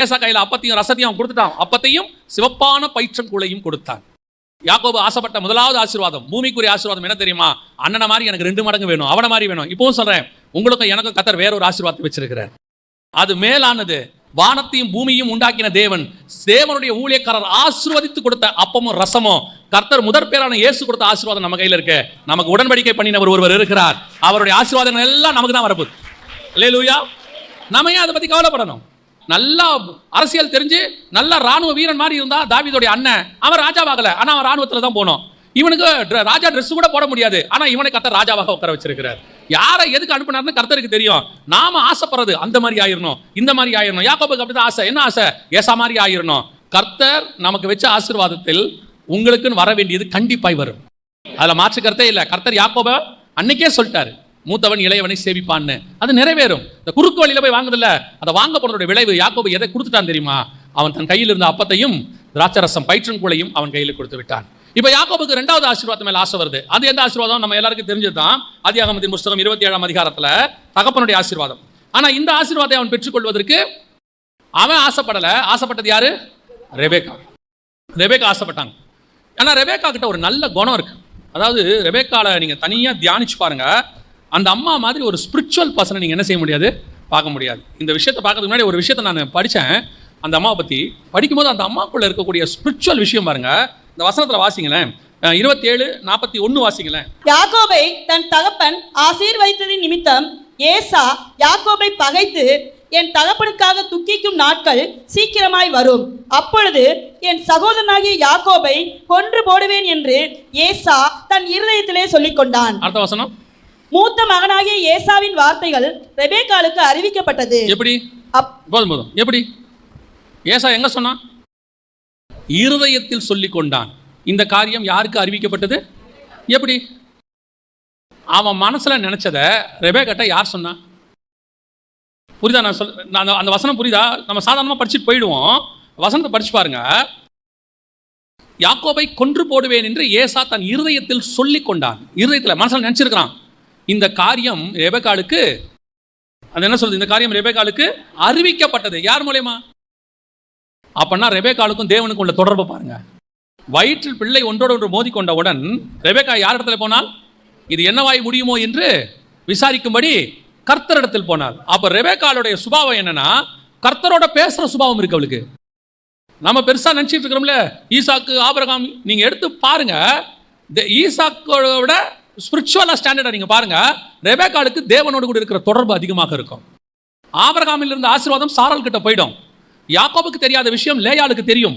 ஏசா கையில அப்பத்தையும் ரசத்தையும் கொடுத்துட்டான். அப்பத்தையும் சிவப்பான பயிற்றங்குள்ளையும் கொடுத்தான். யாக்கோபு ஆசைப்பட்ட முதலாவது ஆசீர்வாதம், பூமிக்குரிய ஆசீர்வாதம் என்ன தெரியுமா? அண்ணனை மாதிரி எனக்கு 2 மடங்கு வேணும், அவனை மாதிரி வேணும். இப்பவும் சொல்றேன், உங்களுக்கும் எனக்கும் கர்த்தர் வேற ஒரு ஆசீர்வாதத்தை வச்சிருக்கிறார். அது மேலானது. வானத்தையும் பூமியும் உண்டாக்கின தேவன், தேவனுடைய ஊழியக்காரர் ஆசீர்வதித்து கொடுத்த அப்பமும் ரசமும், கர்த்தர் முதற் பேரான இயேசு கொடுத்த ஆசீர்வாதம் நம்ம கையில் இருக்கு. நமக்கு உடன்படிக்கை பண்ணினவர் ஒருவர் இருக்கிறார். அவருடைய ஆசீர்வாதங்கள் எல்லாம் நமக்கு தான் வரப்போகுது. அல்லேலூயா. நம்ம ஏன் அதை பத்தி கவலைப்படணும்? நல்லா அரசியல் தெரிஞ்சு நல்ல ராணுவ வீரன் மாதிரி இருந்தா தாவீதுடைய அண்ணன், அவன் ராஜாவாகல, ஆனா அவன் ராணுவத்துல தான் போனோம். இவனுக்கு ராஜா ட்ரெஸ் கூட போட முடியாது, ஆனா இவனை கர்த்தர் ராஜாவாக உட்கார வச்சிருக்கிறார். யாரை எதுக்கு அனுப்பினார்னு கர்த்தருக்கு தெரியும். நாம ஆசைப்படுறது அந்த மாதிரி ஆயிரணும், இந்த மாதிரி ஆயிரணும். யாக்கோபுக்கு அப்படிதான் ஆசை. என்ன ஆசை? ஏசா மாதிரி ஆயிரணும். கர்த்தர் நமக்கு வச்ச ஆசீர்வாதத்தில் உங்களுக்குன்னு வர வேண்டியது கண்டிப்பாய் வரும். அதுல மாற்று கருத்தே இல்லை. கர்த்தர் யாக்கோபை அன்னைக்கே சொல்லிட்டாரு, மூத்தவன் இளையவனை சேவிப்பான்னு. அது நிறைவேறும். இந்த குறுக்கு வழியில போய் வாங்குதில்ல, அதை வாங்க போனதுடைய விளைவு. யாக்கோபு எதை கொடுத்துட்டான் தெரியுமா? அவன் தன் கையில் இருந்த அப்பத்தையும் திராட்சரசம் பயிற்றங்கூளையும் அவன் கையில் கொடுத்து விட்டான். இப்ப யாக்கோபுக்கு 2வது ஆசீர்வாதம் மேல ஆசை வருது. அது எந்த ஆசீர்வாதம்? நம்ம எல்லாருக்கும் தெரிஞ்சதுதான். ஆதியாகமத்தின் புஸ்தகம் 27ஆம் அதிகாரத்துல தகப்பனுடைய ஆசீர்வாதம். ஆனா இந்த ஆசீர்வாதத்தை அவன் பெற்றுக்கொள்வதற்கு அவன் ஆசைப்படல. ஆசைப்பட்டது யாரு? ரெபேக்கா. ரெபேக்கா ஆசைப்பட்டாங்க. ஆனா ரெபேக்கா கிட்ட ஒரு நல்ல குணம் இருக்கு. அதாவது ரெபேக்கால நீங்க தனியா தியானிச்சு பாருங்க, அந்த அம்மா மாதிரி ஒரு ஸ்பிரிச்சுவல் பர்சனை நீங்க என்ன செய்ய முடியாது? பார்க்க முடியாது. இந்த விஷயத்தை பார்க்கறதுக்கு முன்னாடி ஒரு விஷயத்தை நான் படித்தேன் அந்த அம்மாவை பற்றி. படிக்கும்போது அந்த அம்மாக்குள்ள இருக்கக்கூடிய ஸ்பிரிச்சுவல் விஷயம் பாருங்க. இந்த வசனத்தில் வாசிங்களேன், 27:41 வாசிங்களேன். யாக்கோபை தன் தகப்பன் ஆசீர்வதித்ததின் நிமித்தம் ஏசா யாக்கோபை பகைத்து, என் தகப்பனுக்காக துக்கிக்கும் நாட்கள் சீக்கிரமாய் வரும், அப்பொழுது என் சகோதரனாகிய யாக்கோபை கொன்று போடுவேன் என்று ஏசா தன் இருதயத்திலே சொல்லிக் கொண்டான். அடுத்த வசனம். மூத்த மகனாகிய ஏசாவின் வார்த்தைகள் ரெபேக்காளுக்கு அறிவிக்கப்பட்டது. எப்படி? போதும். எப்படி? ஏசா எங்க சொன்னான்? இருதயத்தில் சொல்லிக் கொண்டான். இந்த காரியம் யாருக்கு அறிவிக்கப்பட்டது? எப்படி? அவன் மனசுல நினைச்சத ரெபேக்காட்ட யார் சொன்னா? புரியுதா? நான் அந்த வசனம் புரியுதா? நம்ம சாதாரணமா படிச்சுட்டு போயிடுவோம். வசனத்தை படிச்சு பாருங்க. யாக்கோபை கொன்று போடுவேன் என்று ஏசா தன் இருதயத்தில் சொல்லிக் கொண்டான். இருதயத்தில் மனசுல நினைச்சிருக்கிறான். இந்த காரியம் ரெபெக்காளுக்கு, அது என்ன சொல்றது? இந்த காரியம் ரெபெக்காளுக்கு அறிவிக்கப்பட்டது. யார் மூலமா? அப்பன்னா ரெபெக்காளுக்கும் தேவனுக்கும் உள்ள தொடர்பு பாருங்க. வயிற்றில் பிள்ளை ஒன்றோடு ஒன்று மோதி கொண்டவுடன் ரெபெக்கா யார் இடத்துல போனால்? இது என்னவாய் முடியுமோ என்று விசாரிக்கும்படி கர்த்தரிடத்தில் போனாள். அப்ப ரெபெக்காளுடைய சுபாவம் என்னன்னா, கர்த்தரோட பேசுற சுபாவம் இருக்கு அவளுக்கு. நம்ம பெருசா நினைச்சிட்டு இருக்கிறோம்ல, ஈசாக்கு ஆபிரகாம், நீங்க எடுத்து பாருங்க. ஈசாக்கோட ஸ்பிரிச்சுவலா ஸ்டாண்டர்டா நீங்க பாருங்க. ரெபெக்காளுக்கு தேவனோடு கூட இருக்கிற தொடர்பு அதிகமாக இருக்கும். ஆபிரகாமில் இருந்த ஆசீர்வாதம் சாராள் கிட்ட போயிடும். யாக்கோபுக்கு தெரியாத விஷயம் லேயாளுக்கு தெரியும்.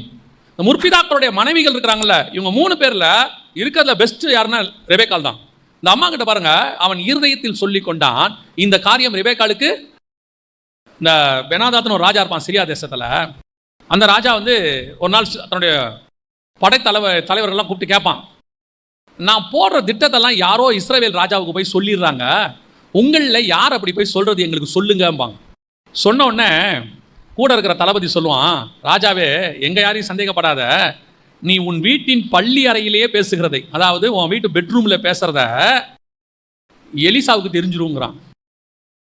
முற்பிதாக்களுடைய மனைவிகள் இருக்கிறாங்கல்ல, இவங்க 3 பேர்ல இருக்கிறதுல பெஸ்ட் யாருன்னா ரெபெக்காள் தான். இந்த அம்மா கிட்ட பாருங்க, அவன் இருதயத்தில் சொல்லிக் கொண்டான். இந்த காரியம் ரெபெக்காளுக்கு, இந்த பெனாதாத்னு ஒரு ராஜா இருப்பான் சிரியா தேசத்துல. அந்த ராஜா ஒரு நாள் தன்னுடைய தலைவர்கள்லாம் கூப்பிட்டு கேட்பான், நான் போடுற திட்டத்தெல்லாம் யாரோ இஸ்ரவேல் ராஜாவுக்கு போய் சொல்லிடுறாங்க, உங்களில் யார் அப்படி போய் சொல்றது எங்களுக்கு சொல்லுங்கம்பாங்க. சொன்ன உடனே கூட இருக்கிற தளபதி சொல்லுவான், ராஜாவே எங்க யாரையும் சந்தேகப்படாத, நீ உன் வீட்டின் பள்ளி அறையிலேயே பேசுகிறதை, அதாவது உன் வீட்டு பெட்ரூம்ல பேசுறத எலிசாவுக்கு தெரிஞ்சிருங்கிறான்.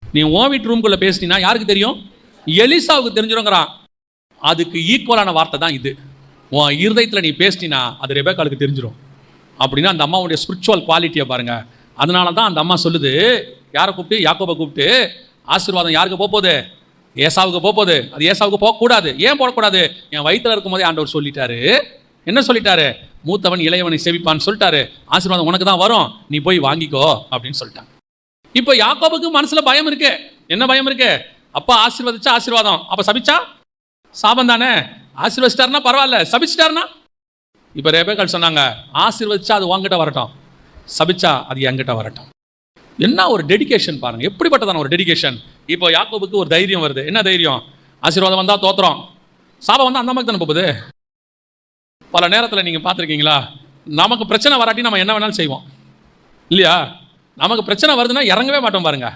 நீ உன் வீட்டு ரூம்குள்ள பேசினா யாருக்கு தெரியும்? எலிசாவுக்கு தெரிஞ்சிருங்கிறான். அதுக்கு ஈக்குவலான வார்த்தை தான் இது. உன் இருதயத்தில் நீ பேசினா அது ரெபெக்காளுக்கு தெரிஞ்சிடும். அப்படின்னா அந்த அம்மாவுடைய ஸ்பிரிச்சுவல் குவாலிட்டியை பாருங்க. அதனால தான் அந்த அம்மா சொல்லுது, யாரை கூப்பிட்டு? யாக்கோபை கூப்பிட்டு, ஆசீர்வாதம் யாருக்கு போகுது? ஏசாவுக்கு போகுது. அது ஏசாவுக்கு போகக்கூடாது. ஏன் போடக்கூடாது? என் வயிற்றுல இருக்கும்போதே ஆண்டவர் சொல்லிட்டாரு. என்ன சொல்லிட்டாரு? மூத்தவன் இளையவனை சேவிப்பான்னு சொல்லிட்டாரு. ஆசீர்வாதம் உனக்கு தான் வரும், நீ போய் வாங்கிக்கோ அப்படின்னு சொல்லிட்டாங்க. இப்போ யாக்கோபுக்கு மனசுல பயம் இருக்கு. என்ன பயம் இருக்கு? அப்பா ஆசீர்வதிச்சா ஆசீர்வாதம், அப்ப சபிச்சா சாபம் தானே. ஆசீர்வதிச்சிட்டாருன்னா பரவாயில்ல, சபிச்சிட்டாருன்னா? இப்போ ரெபெக்காள் சொன்னாங்க, ஆசீர்வதிச்சா அது உங்ககிட்ட வரட்டும், சபிச்சா அது என்கிட்ட வரட்டும். என்ன ஒரு டெடிகேஷன் பாருங்க, எப்படிப்பட்டதான ஒரு டெடிகேஷன். இப்போ யாக்கோபுக்கு ஒரு தைரியம் வருது. என்ன தைரியம்? ஆசீர்வாதம் வந்தா தோத்துறோம், சாபம் வந்தா அந்த மாதிரி தானே போகுது. பல நேரத்தில் நீங்க பார்த்துருக்கீங்களா, நமக்கு பிரச்சனை வராட்டி நம்ம என்ன வேணாலும் செய்வோம் இல்லையா? நமக்கு பிரச்சனை வருதுன்னா இறங்கவே மாட்டோம் பாருங்க.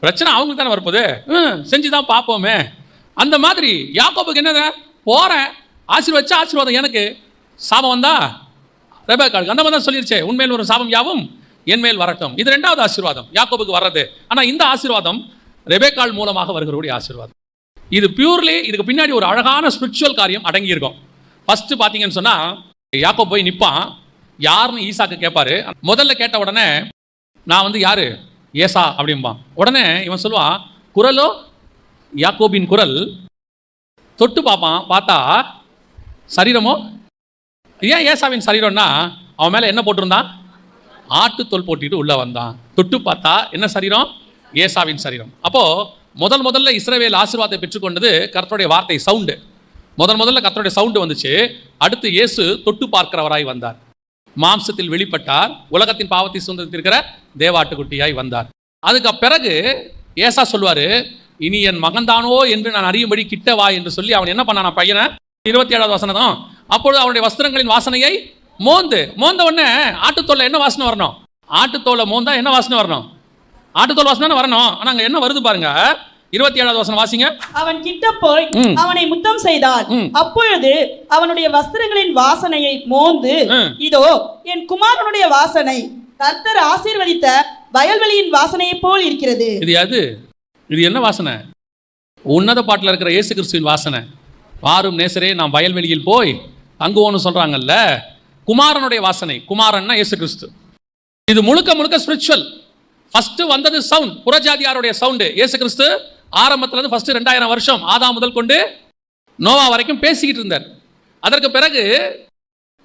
பிரச்சனை அவங்களுக்கு தானே வரப்போகுது, செஞ்சுதான் பார்ப்போமே. அந்த மாதிரி யாக்கோபுக்கு என்ன, போறேன், ஆசீர்வதிச்சா ஆசீர்வாதம் எனக்கு, சாபம் வந்தா ரெபெக்காளுக்கு அந்த மாதிரி தான் சொல்லிருச்சே, உன்மேல் ஒரு சாபம் யாவும் என் மேல் வரட்டும். இது 2வது ஆசீர்வாதம் யாக்கோபுக்கு வர்றது. ஆனா இந்த ஆசீர்வாதம் ரெபெக்காள் மூலமாக வருகிறக்கூடிய ஆசீர்வாதம். இது பியூர்லி, இதுக்கு பின்னாடி ஒரு அழகான ஸ்பிரிச்சுவல் காரியம் அடங்கி இருக்கும். ஃபர்ஸ்ட் பாத்தீங்கன்னு சொன்னா, யாக்கோபு போய் நிற்பான். யாருன்னு ஈசாக்கு கேட்பாரு. முதல்ல கேட்ட உடனே நான் வந்து யாரு, ஏசா அப்படிம்பான். உடனே இவன் சொல்லுவான், குரலோ யாக்கோபின் குரல். தொட்டு பார்ப்பான், பார்த்தா சரீரமோ ஏன் ஏசாவின் சரீரம்னா அவன் மேலே என்ன போட்டிருந்தான், ஆட்டு தோல் போட்டிட்டு உள்ள வந்தான். தொட்டு பார்த்தா என்ன சரீரம், ஏசாவின் சரீரம். அப்போ முதல்ல இஸ்ரவேல் ஆசீர்வாதத்தை பெற்றுக்கொண்டது கர்த்தருடைய வார்த்தை சவுண்டு. முதல்ல கர்த்தருடைய சவுண்டு வந்துச்சு. அடுத்து இயேசு தொட்டு பார்க்கிறவராய் வந்தார், மாம்சத்தில் வெளிப்பட்டார், உலகத்தின் பாவத்தை சுதந்திரிக்கிற தேவாட்டுக்குட்டியாய் வந்தார். அதுக்கு பிறகு ஏசா சொல்வாரு, இனி என் மகன்தானோ என்று நான் அறியும்படி கிட்ட வா என்று சொல்லி அவன் என்ன பண்ணான் பையனை. 27வது வசனம் தான். அப்பொழுது அவனுடைய வஸ்திரங்களின் வாசனையை மோந்த உடனே ஆட்டுத்தோல்ல என்ன வாசனை வரணும், ஆட்டுத்தோலை மோந்தா என்ன வாசனை வரணும், ஆட்டுத்தோல் வாசனை வரணும். ஆனா அங்க என்ன வருது பாருங்க, 27வது வசனம் வாசிங்க. அவன் கிட்ட போய் அவனை முத்தம் செய்தான். அப்பொழுது அவனுடைய வஸ்திரங்களின் வாசனையை மோந்து, இதோ என் குமாரனுடைய வாசனை கர்த்தர் ஆசீர்வதித்த வயல்வெளியின் வாசனையை போல் இருக்கிறது. இது என்ன வாசனை, உன்னத பாட்டில் இருக்கிற இயேசு கிறிஸ்துவின் வாசனை. வாரும் நேசரே நாம் வயல்வெளியில் போய் தங்குவோன்னு சொல்றாங்கல்ல, குமாரனுடைய வாசனை. குமாரன்னா இயேசு கிறிஸ்து. இது முழுக்க ஸ்பிரிச்சுவல். ஃபர்ஸ்ட் வந்தது சவுண்ட், புறஜாதியாருடைய சவுண்டு. இயேசு கிறிஸ்து ஆரம்பத்துல இருந்து ஃபர்ஸ்ட் 2000 வருஷம் ஆதாம் முதல் கொண்டு நோவா வரைக்கும் பேசிக்கிட்டு இருந்தார். அதற்கு பிறகு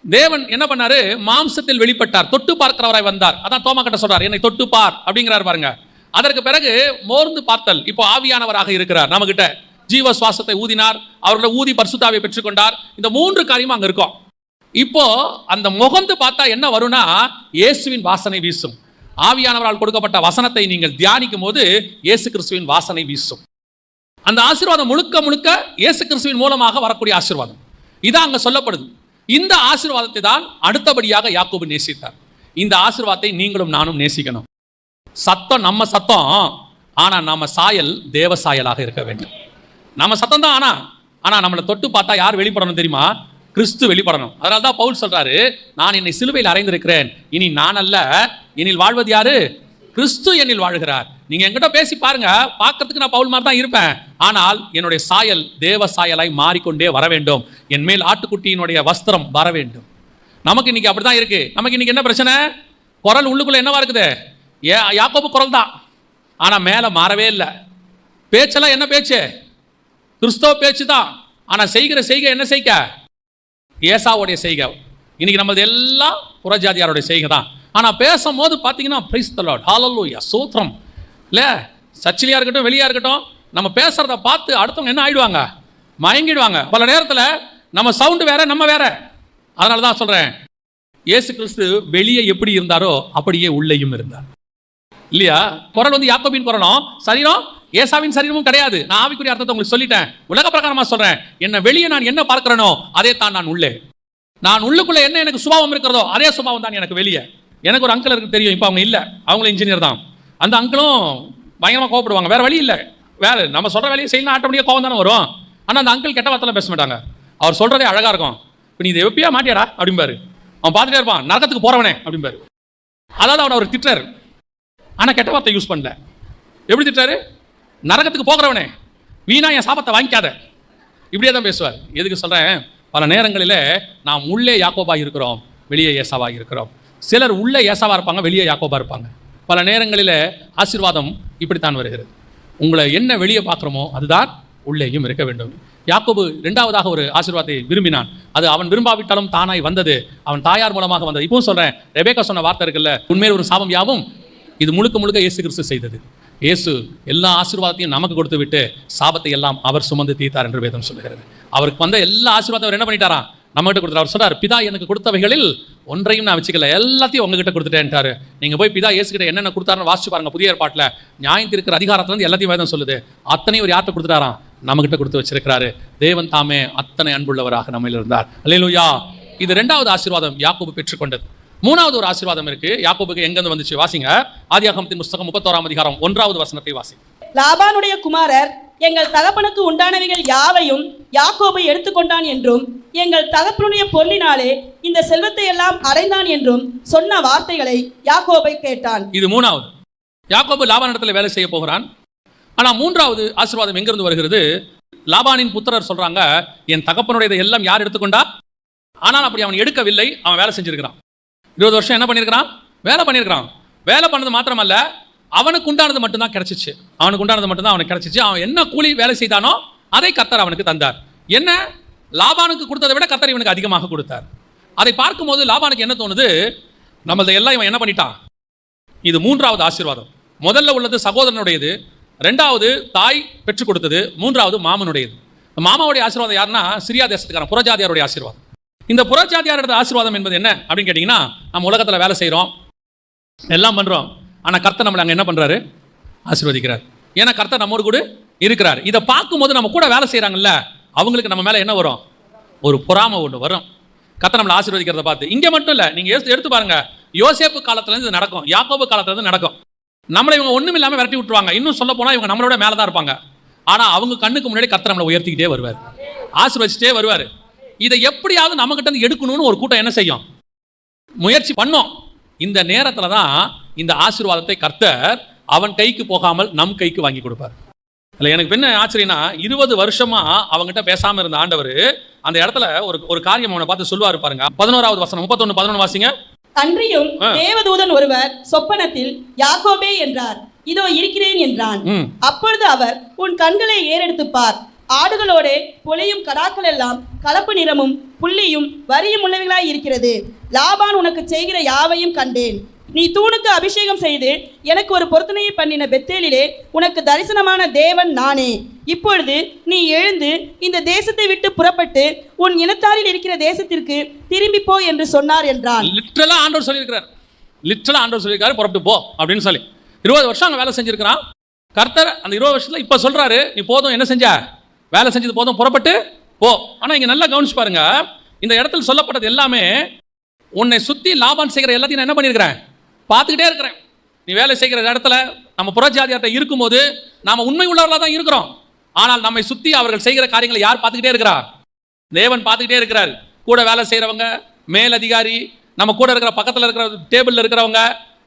தேவன் என்ன பண்ணாரு, மாம்சத்தில் வெளிப்பட்டார், தொட்டு பார்க்கிறவராய் வந்தார். அதான் தோமா கிட்ட சொல்றார், என்னை தொட்டு பார் அப்படிங்கிறார் பாருங்க. அதற்கு பிறகு மோர்ந்து பார்த்தல், இப்போ ஆவியானவராக இருக்கிறார் நம்ம கிட்ட, ஜீவ சுவாசத்தை ஊதினார், அவர்களை ஊதி பரிசுத்தாவை பெற்றுக்கொண்டார். இந்த 3 காரியமும் அங்க இருக்கும். இப்போ அந்த முகந்து பார்த்தா என்ன வரும்னா, இயேசுவின் வாசனை வீசும். ஆவியானவரால் கொடுக்கப்பட்ட வசனத்தை நீங்கள் தியானிக்கும் போது இயேசு கிறிஸ்துவின் வாசனை வீசும். அந்த ஆசீர்வாதம் முழுக்க இயேசு கிறிஸ்துவின் மூலமாக வரக்கூடிய ஆசீர்வாதம். இதான் அங்க சொல்லப்படுது. இந்த ஆசீர்வாதத்தை தான் அடுத்தபடியாக யாக்கோபு நேசித்தார். இந்த ஆசீர்வாதத்தை நீங்களும் நானும் நேசிக்கணும். சத்தம் நம்ம சத்தம், ஆனா நம்ம சாயல் தேவ சாயலாக இருக்க வேண்டும். நம்ம சத்தம் தான், ஆனா நம்மளை தொட்டு பார்த்தா யார் வெளிப்படணும் தெரியுமா, கிறிஸ்து வெளிப்படணும். அதனால தான் பவுல் சொல்றாரு, நான் என்னை சிலுவையில் அறைந்திருக்கிறேன், இனி நான் அல்ல, என்னில் வாழ்வது யாரு, கிறிஸ்து என்னில் வாழ்கிறார். நீங்க என்கிட்ட பேசி பாருங்க, பார்க்கறதுக்கு நான் பவுல் மாதிரி தான் இருப்பேன், ஆனால் என்னுடைய சாயல் தேவ சாயலாய் மாறிக்கொண்டே வர வேண்டும். என் மேல் ஆட்டுக்குட்டியினுடைய வஸ்திரம் வர வேண்டும். நமக்கு இன்னைக்கு அப்படிதான் இருக்கு. நமக்கு இன்னைக்கு என்ன பிரச்சனை, குரல் உள்ளுக்குள்ள என்னவா இருக்குது, யாக்கோபு குரல் தான், ஆனா மேல மாறவே இல்லை. பேச்செல்லாம் என்ன பேச்சு, கிறிஸ்தவ பேச்சு தான், ஆனா செய்கிற செய்கை என்ன செய்க, ஏசாவுடைய செய்கை. இன்னைக்கு நம்மளது எல்லாம் புறஜாதியாருடைய செய்கை தான். ஆனா பேசும்போது பாத்தீங்கன்னா பிரைஸ் தி லார்ட், ஹல்லேலூயா, ஸ்தோத்திரம். இல்ல சர்ச்சிலியா இருக்கட்டும் வெளியா இருக்கட்டும், நம்ம பேசுறத பார்த்து அடுத்தவங்க என்ன ஆயிடுவாங்க, மயங்கிடுவாங்க. பல நேரத்தில் நம்ம சவுண்டு வேற, நம்ம வேற. அதனால தான் சொல்றேன், இயேசு கிறிஸ்து வெளியே எப்படி இருந்தாரோ அப்படியே உள்ளேயும் இருந்தார். இல்லையா? குரல் வந்து யாக்கோபின் குரலும், சரீரம் ஏசாவின் சரீரமும் கிடையாது. நான் ஆவிக்குரிய அர்த்தத்தை உங்களுக்கு சொல்லிட்டேன், உலக பிரகாரமா சொல்றேன். என்ன வெளியே நான் என்ன பார்க்கிறேனோ அதே தான் நான் உள்ளே. நான் உள்ளுக்குள்ள என்ன எனக்கு சுபாவம் இருக்கிறதோ அதே சுபாவம் தான் எனக்கு வெளியே. எனக்கு ஒரு அங்கிள் இருக்கு தெரியும், இப்போ அவங்க இல்லை, அவங்களும் இன்ஜினியர் தான். அந்த அங்கிளும் பயங்கரமாக கோவப்படுவாங்க, வேற வழி இல்லை. வேற நம்ம சொல்ற வேலையை செய்யணும், ஆட்டோமேட்டிக்காக கோவம் தானே வரும். ஆனால் அந்த அங்கிள் கெட்ட வார்த்தைலாம் பேச மாட்டாங்க. அவர் சொல்றதே அழகா இருக்கும். இப்போ நீ இதை எப்பயா மாட்டியாடா அப்படிம்பாரு. அவன் பார்த்துட்டே இருப்பான், நரகத்துக்கு போறவனே அப்படிம்பாரு. அதாவது அவன் அவர் திட்டுறாரு, ஆனால் கெட்ட வார்த்தை யூஸ் பண்ணல. எப்படி திட்டாரு, நரகத்துக்கு போகிறவனே, வீணா என் சாபத்தை வாங்கிக்காத, இப்படியே தான் பேசுவார். எதுக்கு சொல்றேன், பல நேரங்களில் நாம் உள்ளே யாக்கோபாக இருக்கிறோம், வெளியே ஏசாவாக இருக்கிறோம். சிலர் உள்ளே ஏசாவா இருப்பாங்க, வெளியே யாக்கோபா இருப்பாங்க. பல நேரங்களில் ஆசீர்வாதம் இப்படித்தான் வருகிறது. உங்களை என்ன வெளியே பார்க்குறோமோ அதுதான் உள்ளேயும் இருக்க வேண்டும். யாக்கோபு 2வதாக ஒரு ஆசீர்வாதத்தை விரும்பினான். அது அவன் விரும்பாவிட்டாலும் தானாய் வந்தது, அவன் தாயார் மூலமாக வந்தது. இப்பவும் சொல்றேன், ரெபேக்கா சொன்ன வார்த்தை இருக்குல்ல, உண்மையில் ஒரு சாபம் யாவும், இது முழுக்க இயேசு கிறிஸ்து செய்தது. இயேசு எல்லா ஆசீர்வாதத்தையும் நமக்கு கொடுத்து விட்டு சாபத்தை எல்லாம் அவர் சுமந்து தீர்த்தார் என்று வேதம் சொல்லுகிறது. அவருக்கு வந்த எல்லா ஆசீர்வாதம் அவர் என்ன பண்ணிட்டாராம், நம்மகிட்ட கொடுத்தார். அவர் சொல்றார், பிதா எனக்கு கொடுத்தவைகளில் ஒன்றையும் நான் வச்சுக்கல, எல்லாத்தையும் உங்ககிட்ட கொடுத்துட்டேன்ட்டாரு. நீங்க போய் பிதா இயேசு கிட்ட என்னென்ன கொடுத்தாருன்னு வாசிச்சு பாருங்க. புதிய ஏற்பாட்டில் நியாயம் தீர்க்கிற அதிகாரத்துல இருந்து எல்லாத்தையும் வேதம் சொல்லுது. அத்தனை ஒரு யார்கிட்ட கொடுத்துட்டாராம், நம்மகிட்ட கொடுத்து வச்சிருக்கிறாரு. தேவன் தாமே அத்தனை அன்புள்ளவராக நம்மில் இருந்தார். அல்லேலூயா. இது 2வது ஆசீர்வாதம் யாக்கோபு பெற்றுக்கொண்டது. 3வது ஒரு ஆசீர்வாதம் இருக்கு. யாக்கோபுக்கு எங்கிருந்து வந்துச்சு வாசிங்க. ஆதியாகமத்தின் புத்தகம் 31ஆம் அதிகாரம் 1வது வசனத்தை வாசிங்க. லாபானுடைய குமாரர் எங்கள் தகப்பனுக்கு உண்டானவைகள் யாவையும் யாக்கோபு எடுத்துக்கொண்டான் என்றும், எங்கள் தகப்பனுடைய பொருளினாலே இந்த செல்வத்தை எல்லாம் அடைந்தான் என்றும் சொன்ன வார்த்தைகளை யாக்கோபை கேட்டான். இது 3வது. யாக்கோபு லாபானிடத்துல வேலை செய்ய போகிறான். ஆனா 3வது ஆசீர்வாதம் எங்கிருந்து வருகிறது, லாபானின் புத்திரர் சொல்றாங்க, என் தகப்பனுடைய எல்லாம் யார் எடுத்துக்கொண்டா, ஆனால் அப்படி அவன் எடுக்கவில்லை. அவன் வேலை செஞ்சிருக்கிறான். 20 வருஷம் என்ன பண்ணியிருக்கிறான்? வேலை பண்ணியிருக்கிறான். வேலை பண்ணது மாத்திரமல்ல, அவனுக்கு உண்டானது மட்டும்தான் கிடைச்சிச்சு. அவனுக்கு உண்டானது மட்டும்தான் அவனுக்கு கிடைச்சிச்சு. அவன் என்ன கூலி வேலை செய்தானோ அதை கர்த்தர் அவனுக்கு தந்தார். என்ன லாபானுக்கு கொடுத்ததை விட கர்த்தர் இவனுக்கு அதிகமாக கொடுத்தார். அதை பார்க்கும்போது லாபானுக்கு என்ன தோணுது? நம்மளது எல்லாம் இவன் என்ன பண்ணிட்டான்? இது 3வது ஆசீர்வாதம். முதல்ல உள்ளது சகோதரனுடையது, 2வது தாய் பெற்றுக் கொடுத்தது, 3வது மாமனுடையது. மாமாவுடைய ஆசீர்வாதம் யாருன்னா சிரியா தேசத்துக்கான புறஜாதியாருடைய ஆசீர்வாதம். இந்த புறஜாதியாரோட ஆசீர்வாதம் என்பது என்ன அப்படின்னு கேட்டிங்கன்னா, நம்ம உலகத்தில் வேலை செய்கிறோம், எல்லாம் பண்ணுறோம், ஆனால் கர்த்தர் நம்மளை அங்கே என்ன பண்ணுறாரு? ஆசீர்வதிக்கிறார். ஏன்னா கர்த்தர் நம்மோடு கூட இருக்கிறார். இதை பார்க்கும்போது நம்ம கூட வேலை செய்கிறாங்கல்ல, அவங்களுக்கு நம்ம மேலே என்ன வரும்? ஒரு பொறாமை ஒன்று வரும். கர்த்தர் நம்மளை ஆசீர்வதிக்கிறத பார்த்து. இங்கே மட்டும் இல்லை, நீங்கள் எடுத்து பாருங்க, யோசேப்பு காலத்துலேருந்து இது நடக்கும், யாக்கோபு காலத்துலேருந்து நடக்கும். நம்மளை இவங்க ஒன்றும் இல்லாமல் விரட்டி விட்டுருவாங்க. இன்னும் சொல்ல போனால் இவங்க நம்மளோட மேலே தான் இருப்பாங்க. ஆனால் அவங்க கண்ணுக்கு முன்னாடி கர்த்தர் நம்மளை உயர்த்திக்கிட்டே வருவார், ஆசீர்வதிச்சிட்டே வருவார். இதை எப்படியாவது நம்மகிட்ட இருந்து எடுக்கணும்னு ஒரு கூட்டம் என்ன செய்யும்? முயற்சி பண்ணும். இந்த நேரத்தில் தான் இந்த ஆசீர்வாதத்தை கர்த்தர் அவன் கைக்கு போகாமல் நம் கைக்கு வாங்கி கொடுப்பார். இல்லை, எனக்கு என்ன ஆச்சரியம்னா, 20 வருஷமா அவங்ககிட்ட பேசாமல் இருந்த ஆண்டவர் அந்த இடத்துல ஒரு காரியம் அவனை பார்த்து சொல்லுவார் பாருங்க. 11வது வசனம், 31:11 வாசிங்க. அன்றியும் தேவதூதன் ஒருவர் சொப்பனத்தில் யாக்கோபே என்றார், இதோ இருக்கிறேன் என்றான். அப்பொழுது அவர், உன் கண்களை ஏறெடுத்து பார், ஆடுகளோட பொலியும் கடாக்கள் எல்லாம் கலப்பு நிறமும் புள்ளியும் வரியும் உள்ளவைகளாய் இருக்கிறது. லாபான் உனக்கு செய்கிற யாவையும் கண்டேன். நீ தூணுக்கு அபிஷேகம் செய்து எனக்கு ஒரு பொருத்தனையை பண்ணின பெத்தேலிலே உனக்கு தரிசனமான தேவன் நானே. இப்பொழுது நீ எழுந்து இந்த தேசத்தை விட்டு புறப்பட்டு உன் இனத்தாரில் இருக்கிற தேசத்திற்கு திரும்பி போ என்று சொன்னார் என்றான். லிட்டரலா ஆண்டவர் சொல்லியிருக்காரு புறப்பட்டு போ அப்படின்னு சொல்லி. 20 வருஷம் அங்கே வேலை செஞ்சிருக்கிறான் கர்த்தர். அந்த 20 வருஷத்துல இப்ப சொல்றாரு, நீ போதும், என்ன செஞ்ச? வேலை செஞ்சது போதும், புறப்பட்டு போ. ஆனா இங்க நல்லா கவனிச்சு பாருங்க, இந்த இடத்துல சொல்லப்பட்டது எல்லாமே உன்னை சுத்தி லாபான் செய்கிற எல்லாத்தையும் நான் என்ன பண்ணியிருக்கிறேன்? பார்த்துக்கிட்டே இருக்கிறேன். நீ வேலை செய்கிற இடத்துல நம்ம புறஜாதியார்ட்ட இருக்கும்போது நாம உண்மை உள்ளவர்களாக தான் இருக்கிறோம். ஆனால் நம்மை சுத்தி அவர்கள் செய்கிற காரியங்களை யார் பார்த்துக்கிட்டே இருக்கிறார்? தேவன் பார்த்துக்கிட்டே இருக்கிறார். கூட வேலை செய்கிறவங்க, மேல் அதிகாரி, நம்ம கூட இருக்கிற பக்கத்தில் இருக்கிற டேபிளில் இருக்கிறவங்க,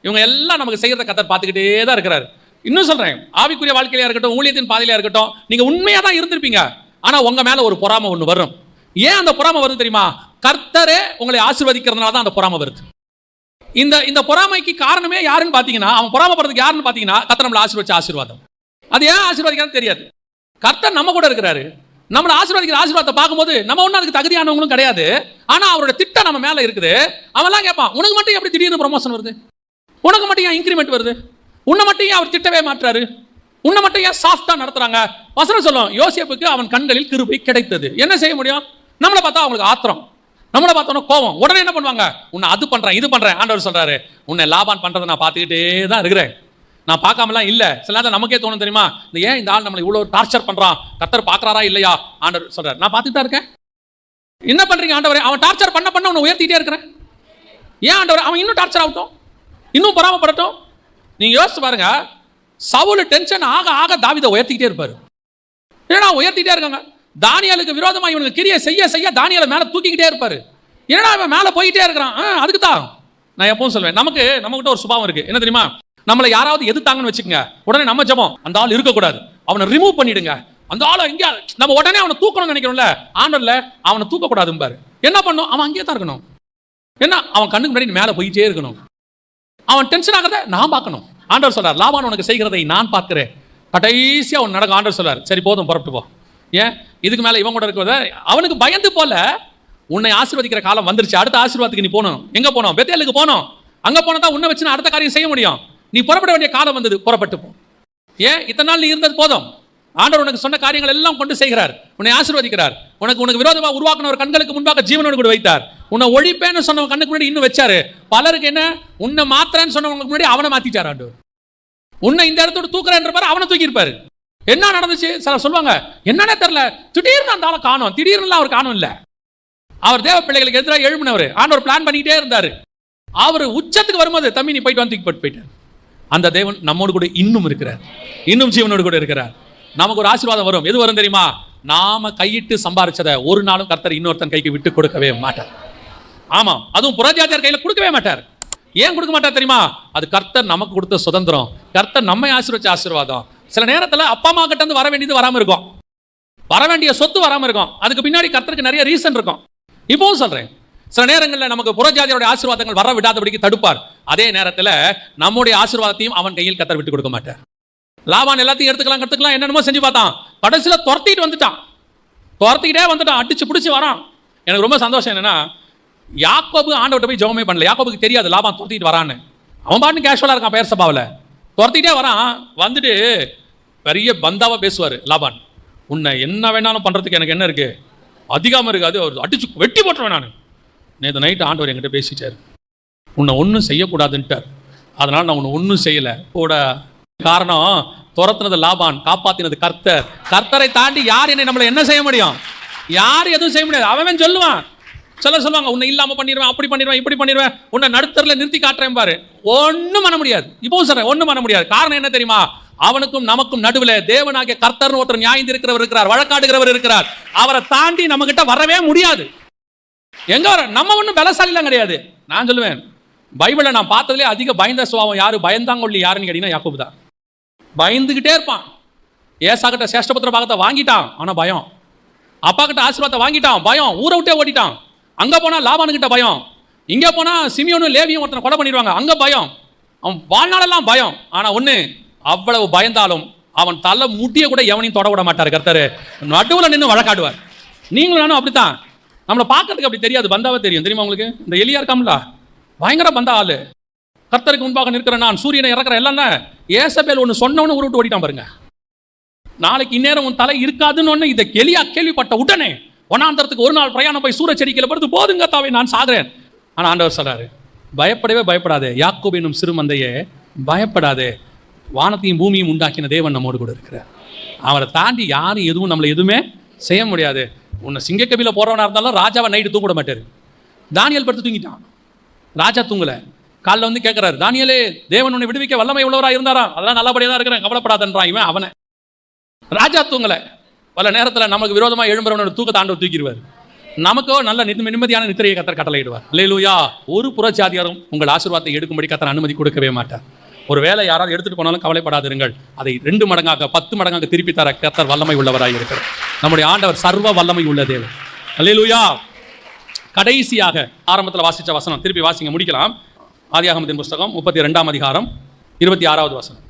இவங்க எல்லாம் நமக்கு செய்கிறத கர்த்தர் பார்த்துக்கிட்டே தான் இருக்கிறார். இன்னும் சொல்கிறேன், ஆவிக்குரிய வாழ்க்கையிலையா இருக்கட்டும், ஊழியத்தின் பாதையிலையா இருக்கட்டும், நீங்கள் உண்மையாக தான் இருந்திருப்பீங்க. ஆனால் உங்கள் மேலே ஒரு பொறாமை ஒன்று வரும். ஏன் அந்த பொறாமை வருது தெரியுமா? கர்த்தரே உங்களை ஆசீர்வதிக்கிறதுனால தான் அந்த பொறாமை வருது. இந்த பொறாமைக்கு காரணமே யாருன்னு பார்த்தீங்கன்னா, அவன் பொறாமைப்படுறதுக்கு யாருன்னு பார்த்தீங்கன்னா, கர்த்தர் நம்மளை ஆசீர்வதிச்ச ஆசீர்வாதம். அது ஏன் ஆசீர்வதிக்கிறான்னு தெரியாது. கர்த்தர் நம்ம கூட இருக்கிறாரு. நம்மளை ஆசீர்வதிக்கிற ஆசீர்வாதத்தை பார்க்கும்போது நம்ம ஒன்றும் அதுக்கு தகுதியானவங்களும் கிடையாது. ஆனால் அவரோட திட்டம் நம்ம மேலே இருக்குது. அவன்லாம் கேட்பான், உனக்கு மட்டும் எப்படி திடீர்னு ப்ரொமோஷன் வருது? உனக்கு மட்டும் ஏன் இன்க்ரிமெண்ட் வருது? உன்னை மட்டும் ஏன் அவர் திட்டவே மாற்றாரு? உன்னை மட்டும் ஏன் சாஃப்டா நடத்துறாங்க? வசனம் சொல்லும், யோசேப்புக்கு அவன் கண்களில் கிருபை கிடைத்தது. என்ன செய்ய முடியும்? நம்மளை பார்த்தா அவங்களுக்கு ஆத்திரம், நம்மளை பார்த்தோன்னா கோபம். உடனே என்ன பண்ணுவாங்க? உன்னை அது பண்றேன், இது பண்றேன். ஆண்டவர் சொல்றாரு, உன்னை லாபான் பண்றதை நான் பார்த்துக்கிட்டே தான் இருக்கிறேன், நான் பார்க்காமலாம் இல்லை. சில நேரத்தில் நமக்கே தோணும் தெரியுமா, ஏன் இந்த ஆள் நம்மளை இவ்வளோ டார்ச்சர் பண்றான், கர்த்தர் பார்க்கறாரா இல்லையா? ஆண்டவர் சொல்றாரு, நான் பார்த்துட்டு தான் இருக்கேன். என்ன பண்றீங்க ஆண்டவரே? அவன் டார்ச்சர் பண்ண உன்னை உயர்த்திட்டே இருக்கிறேன். ஏன் ஆண்டவர் அவன் இன்னும் டார்ச்சர் ஆகட்டும், இன்னும் பொறாமப்படட்டும்? நீங்க யோசிச்சு பாருங்க, சவுல் டென்ஷன் ஆக ஆக தாவீதை உயர்த்திக்கிட்டே இருப்பாரு. ஏன்னா உயர்த்திட்டே இருக்காங்க. தானியேலுக்கு விரோதமா இவனுக்கு கிரியை செய்ய செய்ய தானியேலை மேல தூக்கிக்கிட்டே இருப்பாரு. ஏன்னா அவன் மேல போயிட்டே இருக்கிறான். அதுக்கு தான் நான் எப்பவும் சொல்வேன், நம்மகிட்ட ஒரு சுபாவம் இருக்கு. என்ன தெரியுமா? நம்மளை யாராவது எதிர்த்தாங்கன்னு வச்சுக்கோங்க, உடனே நம்ம ஜெபம், அந்த ஆள் இருக்கக்கூடாது, அவனை ரிமூவ் பண்ணிடுங்க. அந்த ஆளை எங்கேயா நம்ம உடனே அவனை தூக்கணும்னு நினைக்கிறோம்ல, ஆண்டவர்ல அவனை தூக்கக்கூடாதும்பாரு. என்ன பண்ணும்? அவன் அங்கேயே தான் இருக்கணும். என்ன, அவன் கண்ணுக்கு முன்னாடி மேலே போயிட்டே இருக்கணும். அவன் டென்ஷன் ஆகிறத நான் பார்க்கணும். ஆண்டவர் சொல்றார், லாபான் உனக்கு செய்கிறதை நான் பார்க்கிறேன், கடைசியா அவன் நடக்கும். ஆண்டவர் சொல்றார், சரி போதும், புறப்பட்டு போ. ஏன் இதுக்கு மேல இவன் கூட இருக்கிறத அவனுக்கு பயந்து போல, உன்னை ஆசீர்வதிக்கிற காலம் வந்துருச்சு, அடுத்த ஆசீர்வாதத்துக்கு நீ போகணும். எங்க போனோம்? பெத்தேலுக்கு போனோம். அங்க போனா தான் உன்னை வச்சு அடுத்த காரியம் செய்ய முடியும். நீ புறப்பட வேண்டிய காலம் வந்தது, புறப்பட்டு போ. ஏன் இத்தனை நாள் நீ இருந்தது போதும். ஆண்டவர் உனக்கு சொன்ன காரியங்கள் எல்லாம் கொண்டு செய்கிறார், உன்னை ஆசீர்வதிக்கிறார். உனக்கு விரோதமாக உருவாக்கின ஒரு கண்களுக்கு முன்பாக ஜீவனோடு கூட வைத்தார். உன்னை ஒழிப்பேன்னு சொன்ன கண்ணுக்கு முன்னாடி இன்னும் வச்சாரு. பலருக்கு என்ன, உன்னை மாத்திரன்னு சொன்னவங்களுக்கு முன்னாடி அவனை மாத்திட்டார் ஆண்டவர். உன்னை இந்த இடத்தோட தூக்குறேன்ற பாரு, அவனை தூக்கி இருப்பாரு. என்ன நடந்துச்சு? சில சொல்லுவாங்க, என்னன்னே தெரியல, திடீர்னு அந்த ஆளை காணும். திடீர்னு அவர் காணும் இல்ல, அவர் தேவ பிள்ளைகளுக்கு எதிராக எழுப்பினவர். ஆண்டவர் பிளான் பண்ணிக்கிட்டே இருந்தாரு. அவர் உச்சத்துக்கு வரும்போது, தம்பி நீ போயிட்டு வந்து தூக்கி போயிட்டார். அந்த தேவன் நம்மோடு கூட இன்னும் இருக்கிறார், இன்னும் ஜீவனோடு கூட இருக்கிறார். நமக்கு ஒரு ஆசீர்வாதம் வரும். எது வரும் தெரியுமா? நாம கையிட்டு சம்பாரிச்சதை ஒரு நாளும் கர்த்தர் இன்னொருத்தன் கைக்கு விட்டு கொடுக்கவே மாட்டார். ஆமா, அதுவும் புறஜாதியார் கையில கொடுக்கவே மாட்டார். ஏன் கொடுக்க மாட்டார் தெரியுமா? அது கர்த்தர் நமக்கு கொடுத்த சுதந்திரம், கர்த்தர் நம்மை ஆசீர்வச்ச ஆசீர்வாதம். சில நேரத்தில் அப்பா அம்மா கிட்ட இருந்து வர வேண்டியது வராம இருக்கும், வர வேண்டிய சொத்து வராம இருக்கும். அதுக்கு பின்னாடி கர்த்தருக்கு நிறைய ரீசன் இருக்கும். இப்பவும் சொல்றேன், சில நேரங்களில் நமக்கு புறஜாதியோட ஆசீர்வாதங்கள் வர விடாதபடிக்கு தடுப்பார். அதே நேரத்தில் நம்முடைய ஆசீர்வாதத்தையும் அவன் கையில் கர்த்தர் விட்டு கொடுக்க மாட்டார். லாபான் எல்லாத்தையும் எடுத்துக்கலாம் என்னென்னமோ செஞ்சு பார்த்தான். கடைசியில் துரத்திக்கிட்டே வந்துட்டான், அடிச்சு பிடிச்சி வரான். எனக்கு ரொம்ப சந்தோஷம் என்னன்னா, யாக்கோபு ஆண்டவர்கிட்ட போய் ஜெபமே பண்ணல. யாக்கோபுக்கு தெரியாது லாபான் துரத்திட்டு வரான்னு. அவன் பாட்டு கேஷுவலாக இருக்கான் பெயர் சபாவில். துரத்திக்கிட்டே வரான். வந்துட்டு பெரிய பந்தாவாக பேசுவார் லாபான். உன்னை என்ன வேணாலும் பண்ணுறதுக்கு எனக்கு என்ன இருக்குது, அதிகமாக இருக்காது, அவர் அடிச்சு வெட்டி போட்டுருவேன் நான். நேற்று நைட்டு ஆண்டவர் என்கிட்ட பேசிட்டார், உன்னை ஒன்றும் செய்யக்கூடாதுன்ட்டார். அதனால் நான் உன்னை ஒன்றும் செய்யலை கூட. காரணம், துரத்துனது லாபான், காப்பாற்றினது கர்த்தர். கர்த்தரை தாண்டி யார் என்னை நம்மளை என்ன செய்ய முடியும்? யார் எதுவும் செய்ய முடியாது. அவன் சொல்லுவான், சொல்லுவாங்க உன்னை இல்லாமல் பண்ணிடுவேன், அப்படி பண்ணிடுவேன், இப்படி பண்ணிடுவேன், உன்னை நடுத்தரில் நிறுத்தி காட்டுறேன் பாரு. ஒன்றும் பண்ண முடியாது. இப்பவும் சொல்றேன், ஒன்றும் பண்ண முடியாது. காரணம் என்ன தெரியுமா? அவனுக்கும் நமக்கும் நடுவில் தேவனாகிய கர்த்தர் ஒருத்தர் நியாயம் இருக்கிறவர் இருக்கிறார், வழக்காடுகிறவர் இருக்கிறார். அவரை தாண்டி நம்ம கிட்ட வரவே முடியாது. எங்க வர? நம்ம ஒன்றும் பலசாலிலாம் கிடையாது. நான் சொல்லுவேன், பைபிளை நான் பார்த்ததுலேயே அதிக பயந்த சுபாவம் யாரு, பயந்தாங்கொள்ளி யாருன்னு கேட்டீங்கன்னா யாக்கோபு தான். பயந்துகிட்டே இருப்பான். ஏசா கிட்ட சேஷ்டபுத்திர பாகத்தை வாங்கிட்டான், ஆனா பயம். அப்பா கிட்ட ஆசீர்வாதத்தை வாங்கிட்டான், பயம். ஊரை விட்டே ஓடிட்டான். அங்க போனா லாபானுக்கிட்ட பயம், இங்க போனா சிமியோனும் லேவியும் ஒருத்தனை கொலை பண்ணிடுவாங்க, அங்க பயம். அவன் வாழ்நாளெல்லாம் பயம். ஆனா ஒண்ணு, அவ்வளவு பயந்தாலும் அவன் தலை முட்டிய கூட எவனையும் தொட விட மாட்டார் கர்த்தர். நடுவில் நின்று வழக்காடுவார். நீங்களும் நானும் அப்படித்தான். நம்மளை பார்க்கறதுக்கு அப்படி தெரியாது, பந்தாவே தெரியும். தெரியுமா உங்களுக்கு? இந்த எலியா இருக்காமல, பயங்கர பந்தா ஆளு. கர்த்தருக்கு முன்பாக நிற்கிற நான், சூரியனை இறக்குற எல்லாம் ஏசபேல் ஒன்று சொன்னவனு ஊரு விட்டு ஓடிட்டான் பாருங்க. நாளைக்கு இந்நேரம் உன் தலை இருக்காதுன்னு ஒன்று இதை எலியா கேள்விப்பட்ட உடனே வனாந்தரத்துக்கு ஒரு நாள் பிரயாணம் போய் சூரிய செடிக்கையில் படுத்து, போதுங்க தாவே நான் சாகிறேன். ஆனால் ஆண்டவர் சொல்றாரு, பயப்படவே பயப்படாதே யாக்கோபு என்னும் சிறு மந்தையே, பயப்படாதே, வானத்தையும் பூமியும் உண்டாக்கின தேவன் நம்மோடு கூட இருக்கிறார். அவரை தாண்டி யாரும் எதுவும் நம்மளை எதுவுமே செய்ய முடியாது. உன்னை சிங்கக்கபில போறவனா இருந்தாலும் ராஜாவை நைட்டு தூங்கிட மாட்டாரு. தானியல் படுத்து தூங்கிட்டான், ராஜா தூங்கல. காலைல வந்து கேட்கிறாரு, தானியலே தேவன் உன்னை விடுவிக்க வல்லமை உள்ளவராக இருந்தாரா? அதெல்லாம் நல்லபடியாக தான் இருக்கிறேன், கவலைப்படாதன்றான் இவன். அவனை ராஜா தூங்கல. பல நேரத்தில் நமக்கு விரோதமாக எழும்புறவனோட தூக்கத்தை ஆண்டவர் தூக்கிடுவார். நமக்கோ நல்ல நிம்மதியான நித்திரையை கர்த்தர் கட்டளையிடுவார். அல்லேலூயா. ஒரு புறஜாதியாரும் உங்கள் ஆசீர்வாதத்தை எடுக்கும்படி கர்த்தர் அனுமதி கொடுக்கவே மாட்டார். ஒரு வேலை யாராவது எடுத்துட்டு போனாலும் கவலைப்படாதிருங்கள், அதை 2 மடங்காக 10 மடங்காக திருப்பி தர கர்த்தர் வல்லமை உள்ளவராக இருக்கிறார். நம்முடைய ஆண்டவர் சர்வ வல்லமை உள்ள தேவன். அல்லேலூயா. கடைசியாக ஆரம்பத்தில் வாசிச்ச வசனம் திருப்பி வாசிங்க, முடிக்கலாம். ஆதியாகமத்தின் புஸ்தகம் 32ஆம் அதிகாரம் 26வது வசனம்.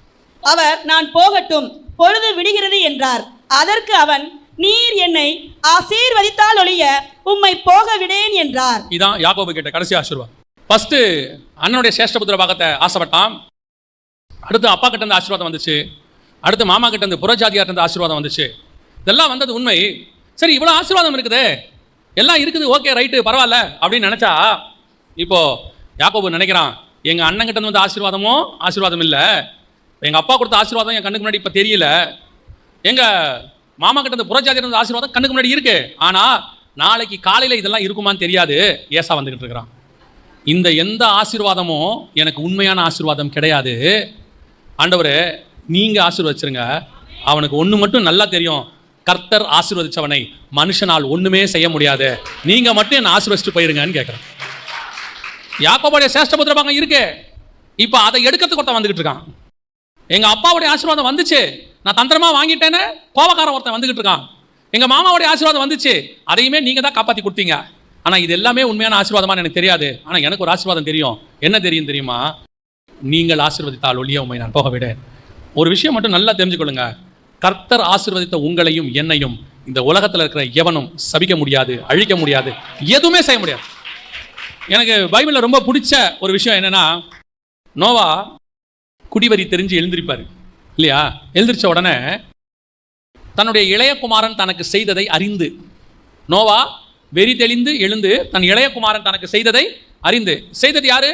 அவர் நான் போகட்டும், பொழுது விடுகிறது என்றார். அதற்கு அவன், நீர் என்னை ஆசீர்வதித்தால் ஒழிய உம்மை போக விடேன் என்றார். இதான் யாக்கோபு கேட்ட கடைசி ஆசீர்வாதம். ஃபர்ஸ்ட் அண்ணனுடைய சேஷ்டபுத்திர பாகத்தை ஆசைப்பட்டான். அடுத்து அப்பா கிட்ட இருந்து ஆசீர்வாதம் வந்துச்சு. அடுத்து மாமா கிட்ட இருந்து புறஜாதியார் இருந்து ஆசீர்வாதம் வந்துச்சு. இதெல்லாம் வந்தது உண்மை. சரி, இவ்வளோ ஆசீர்வாதம் இருக்குது, எல்லாம் இருக்குது, ஓகே ரைட்டு பரவாயில்ல அப்படின்னு நினைச்சா, இப்போ யாக்கோபு நினைக்கிறான், எங்க அண்ணன் கிட்ட இருந்து வந்த ஆசீர்வாதம் இல்லை, எங்க அப்பா கொடுத்த ஆசீர்வாதம் என் கண்ணுக்கு முன்னாடி இப்போ தெரியல, எங்க மாமா கிட்ட இருந்து புறஜாதியார் இருந்த ஆசீர்வாதம் கண்ணுக்கு முன்னாடி இருக்கு, ஆனா நாளைக்கு காலையில் இதெல்லாம் இருக்குமான்னு தெரியாது. ஏசா வந்துகிட்டு இருக்கிறான். இந்த எந்த ஆசீர்வாதமும் எனக்கு உண்மையான ஆசீர்வாதம் கிடையாது. ஆண்டவரே நீங்க ஆசீர்வதிச்சிருங்க. அவனுக்கு ஒன்று மட்டும் நல்லா தெரியும், கர்த்தர் ஆசீர்வதிச்சவனை மனுஷனால் ஒண்ணுமே செய்ய முடியாது, நீங்க மட்டும் என்ன ஆசீர்வதிச்சுட்டு போயிருங்கன்னு கேட்கிறேன். யாக்கோபுடைய சேஷ்டபுத்திர பாகம் இருக்கு, இப்போ அதை எடுக்கிறதுக்கு ஒருத்தன் வந்துகிட்டு இருக்கான். எங்க அப்பாவுடைய ஆசீர்வாதம் வந்துச்சு, நான் தந்திரமா வாங்கிட்டேன்னு கோபக்காரன் ஒருத்தன் வந்துகிட்டு இருக்கான். எங்க மாமாவுடைய ஆசீர்வாதம் வந்துச்சு, அதையுமே நீங்க தான் காப்பாற்றி கொடுத்தீங்க. ஆனா இது எல்லாமே உண்மையான ஆசீர்வாதமானு எனக்கு தெரியாது. ஆனா எனக்கு ஒரு ஆசீர்வாதம் தெரியும். என்ன தெரியும் தெரியுமா? நீங்கள் ஆசீர்வதித்தால் ஒழிய உம்மை நான் போக விடேன். ஒரு விஷயம் மட்டும் நல்லா தெரிஞ்சுக்கொள்ளுங்க, கர்த்தர் ஆசீர்வதித்த உங்களையும் என்னையும் இந்த உலகத்தில் இருக்கிற எவனும் சபிக்க முடியாது, அழிக்க முடியாது, எதுவுமே செய்ய முடியாது. எனக்கு பைபிளில் ரொம்ப பிடிச்ச ஒரு விஷயம் என்னன்னா, நோவா குடிவரி தெரிஞ்சு எழுந்திருப்பாரு இல்லையா? எழுந்திரிச்ச உடனே தன்னுடைய இளைய குமாரன் தனக்கு செய்ததை அறிந்து, நோவா வெறி தெளிந்து எழுந்து தன் இளையகுமாரன் தனக்கு செய்ததை அறிந்து, செய்தது யாரு?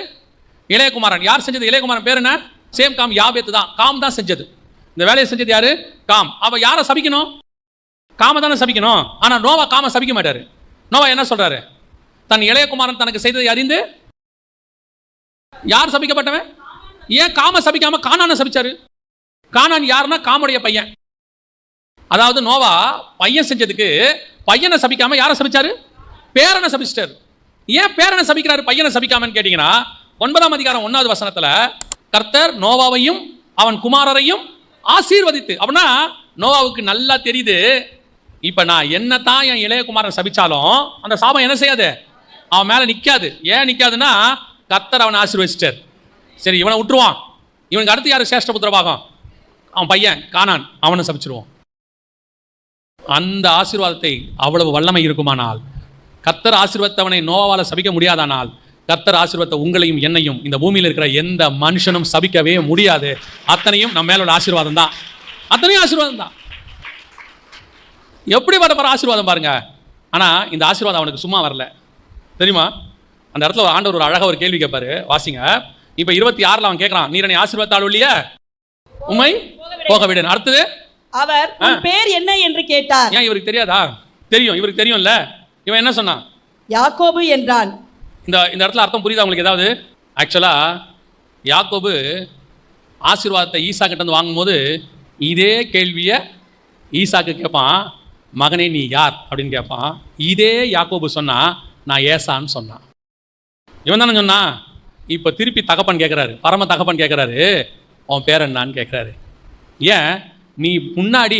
இளையகுமாரன். யார் செஞ்சது? இளையகுமாரன் பேர் என்ன? சேம், காம், யாபேத்து தான். காம் தான் செஞ்சது. இந்த வேலையை செஞ்சது யாரு? காம். அவ யாரை சபிக்கணும்? காம தானே சபிக்கணும். ஆனா நோவா காம சபிக்க மாட்டாரு. நோவா என்ன சொல்றாரு? தன் இளையகுமாரன் தனக்கு செய்ததை அறிந்து, யார் சபிக்கப்பட்டவன்? ஏன் காம சபிக்காம கானானை சபிச்சாரு? கானான் யாருன்னா காமுடைய பையன். அதாவது நோவா பையன் செஞ்சதுக்கு பையனை சபிக்காம யாரை சபிச்சாரு? பேரனை சபிச்சிட்டாரு. ஏன் பேரனை சபிக்கிறாரு பையனை சபிக்காமன்னு கேட்டீங்கன்னா, 9ஆம் அதிகாரம் 1வது வசனத்துல கர்த்தர் நோவாவையும் அவன் குமாரரையும் ஆசீர்வதித்து, அப்படின்னா நோவாவுக்கு நல்லா தெரியுது, இப்ப நான் என்னத்தான் என் இளைய குமாரன் சபிச்சாலும் அந்த சாபம் என்ன செய்யாது? அவன் மேல நிக்காது. ஏன் நிக்காதுன்னா கர்த்தர் அவனை ஆசீர்வதிச்சிட்டார். சரி, இவனை விட்டுருவான். இவனுக்கு அடுத்து யாரு சேஷ்ட புத்திரபாகம்? அவன் பையன் கானான், அவனை சபிச்சிருவான். அந்த ஆசீர்வாதத்தை அவ்வளவு வல்லமை இருக்குமானால், கர்த்தர் ஆசீர்வதித்தவனை நோவால சபிக்க முடியாதானால், கர்த்தர் ஆசீர்வதித்த உங்களையும் என்னையும் இந்த பூமியில் இருக்கிற எந்த மனுஷனும் சபிக்கவே முடியாது. அத்தனையும் நம்ம மேலோட ஆசீர்வாதம் தான். அத்தனையும் ஆசீர்வாதம் தான். எப்படி வர ஆசீர்வாதம் பாருங்க. ஆனா இந்த ஆசீர்வாதம் அவனுக்கு சும்மா வரல தெரியுமா? அந்த இடத்துல ஆண்டவர் ஒரு அழகா ஒரு கேள்வி கேட்பாரு. வாசிங்க. இப்ப 26 அவன் கேட்கறான், நீர் என்னை ஆசீர்வதித்தால் இல்லையா உம்மை போக விடு. அடுத்தது அவர் உன் பேர் என்ன என்று கேட்டார். ஏன் இவருக்கு தெரியாதா? தெரியும், இவருக்கு தெரியும்ல. இவன் என்ன சொன்னான்? யாக்கோபு என்றான். இந்த இடத்துல அர்த்தம் புரியுதா உங்களுக்கு ஏதாவது? ஆக்சுவலா யாக்கோபு ஆசீர்வாதத்தை ஈசா கிட்ட இருந்து வாங்கும்போது இதே கேள்வியை ஈசாக்கு கேட்பான், மகனே நீ யார் அப்படின்னு கேட்பான். இதே யாக்கோபு சொன்னா நான் ஏசான்னு சொன்னான். இவன் தானே சொன்னான். இப்போ திருப்பி தகப்பன் கேட்குறாரு, பரம தகப்பன் கேட்குறாரு, அவன் பேர் என்னான்னு கேட்குறாரு. ஏன் நீ முன்னாடி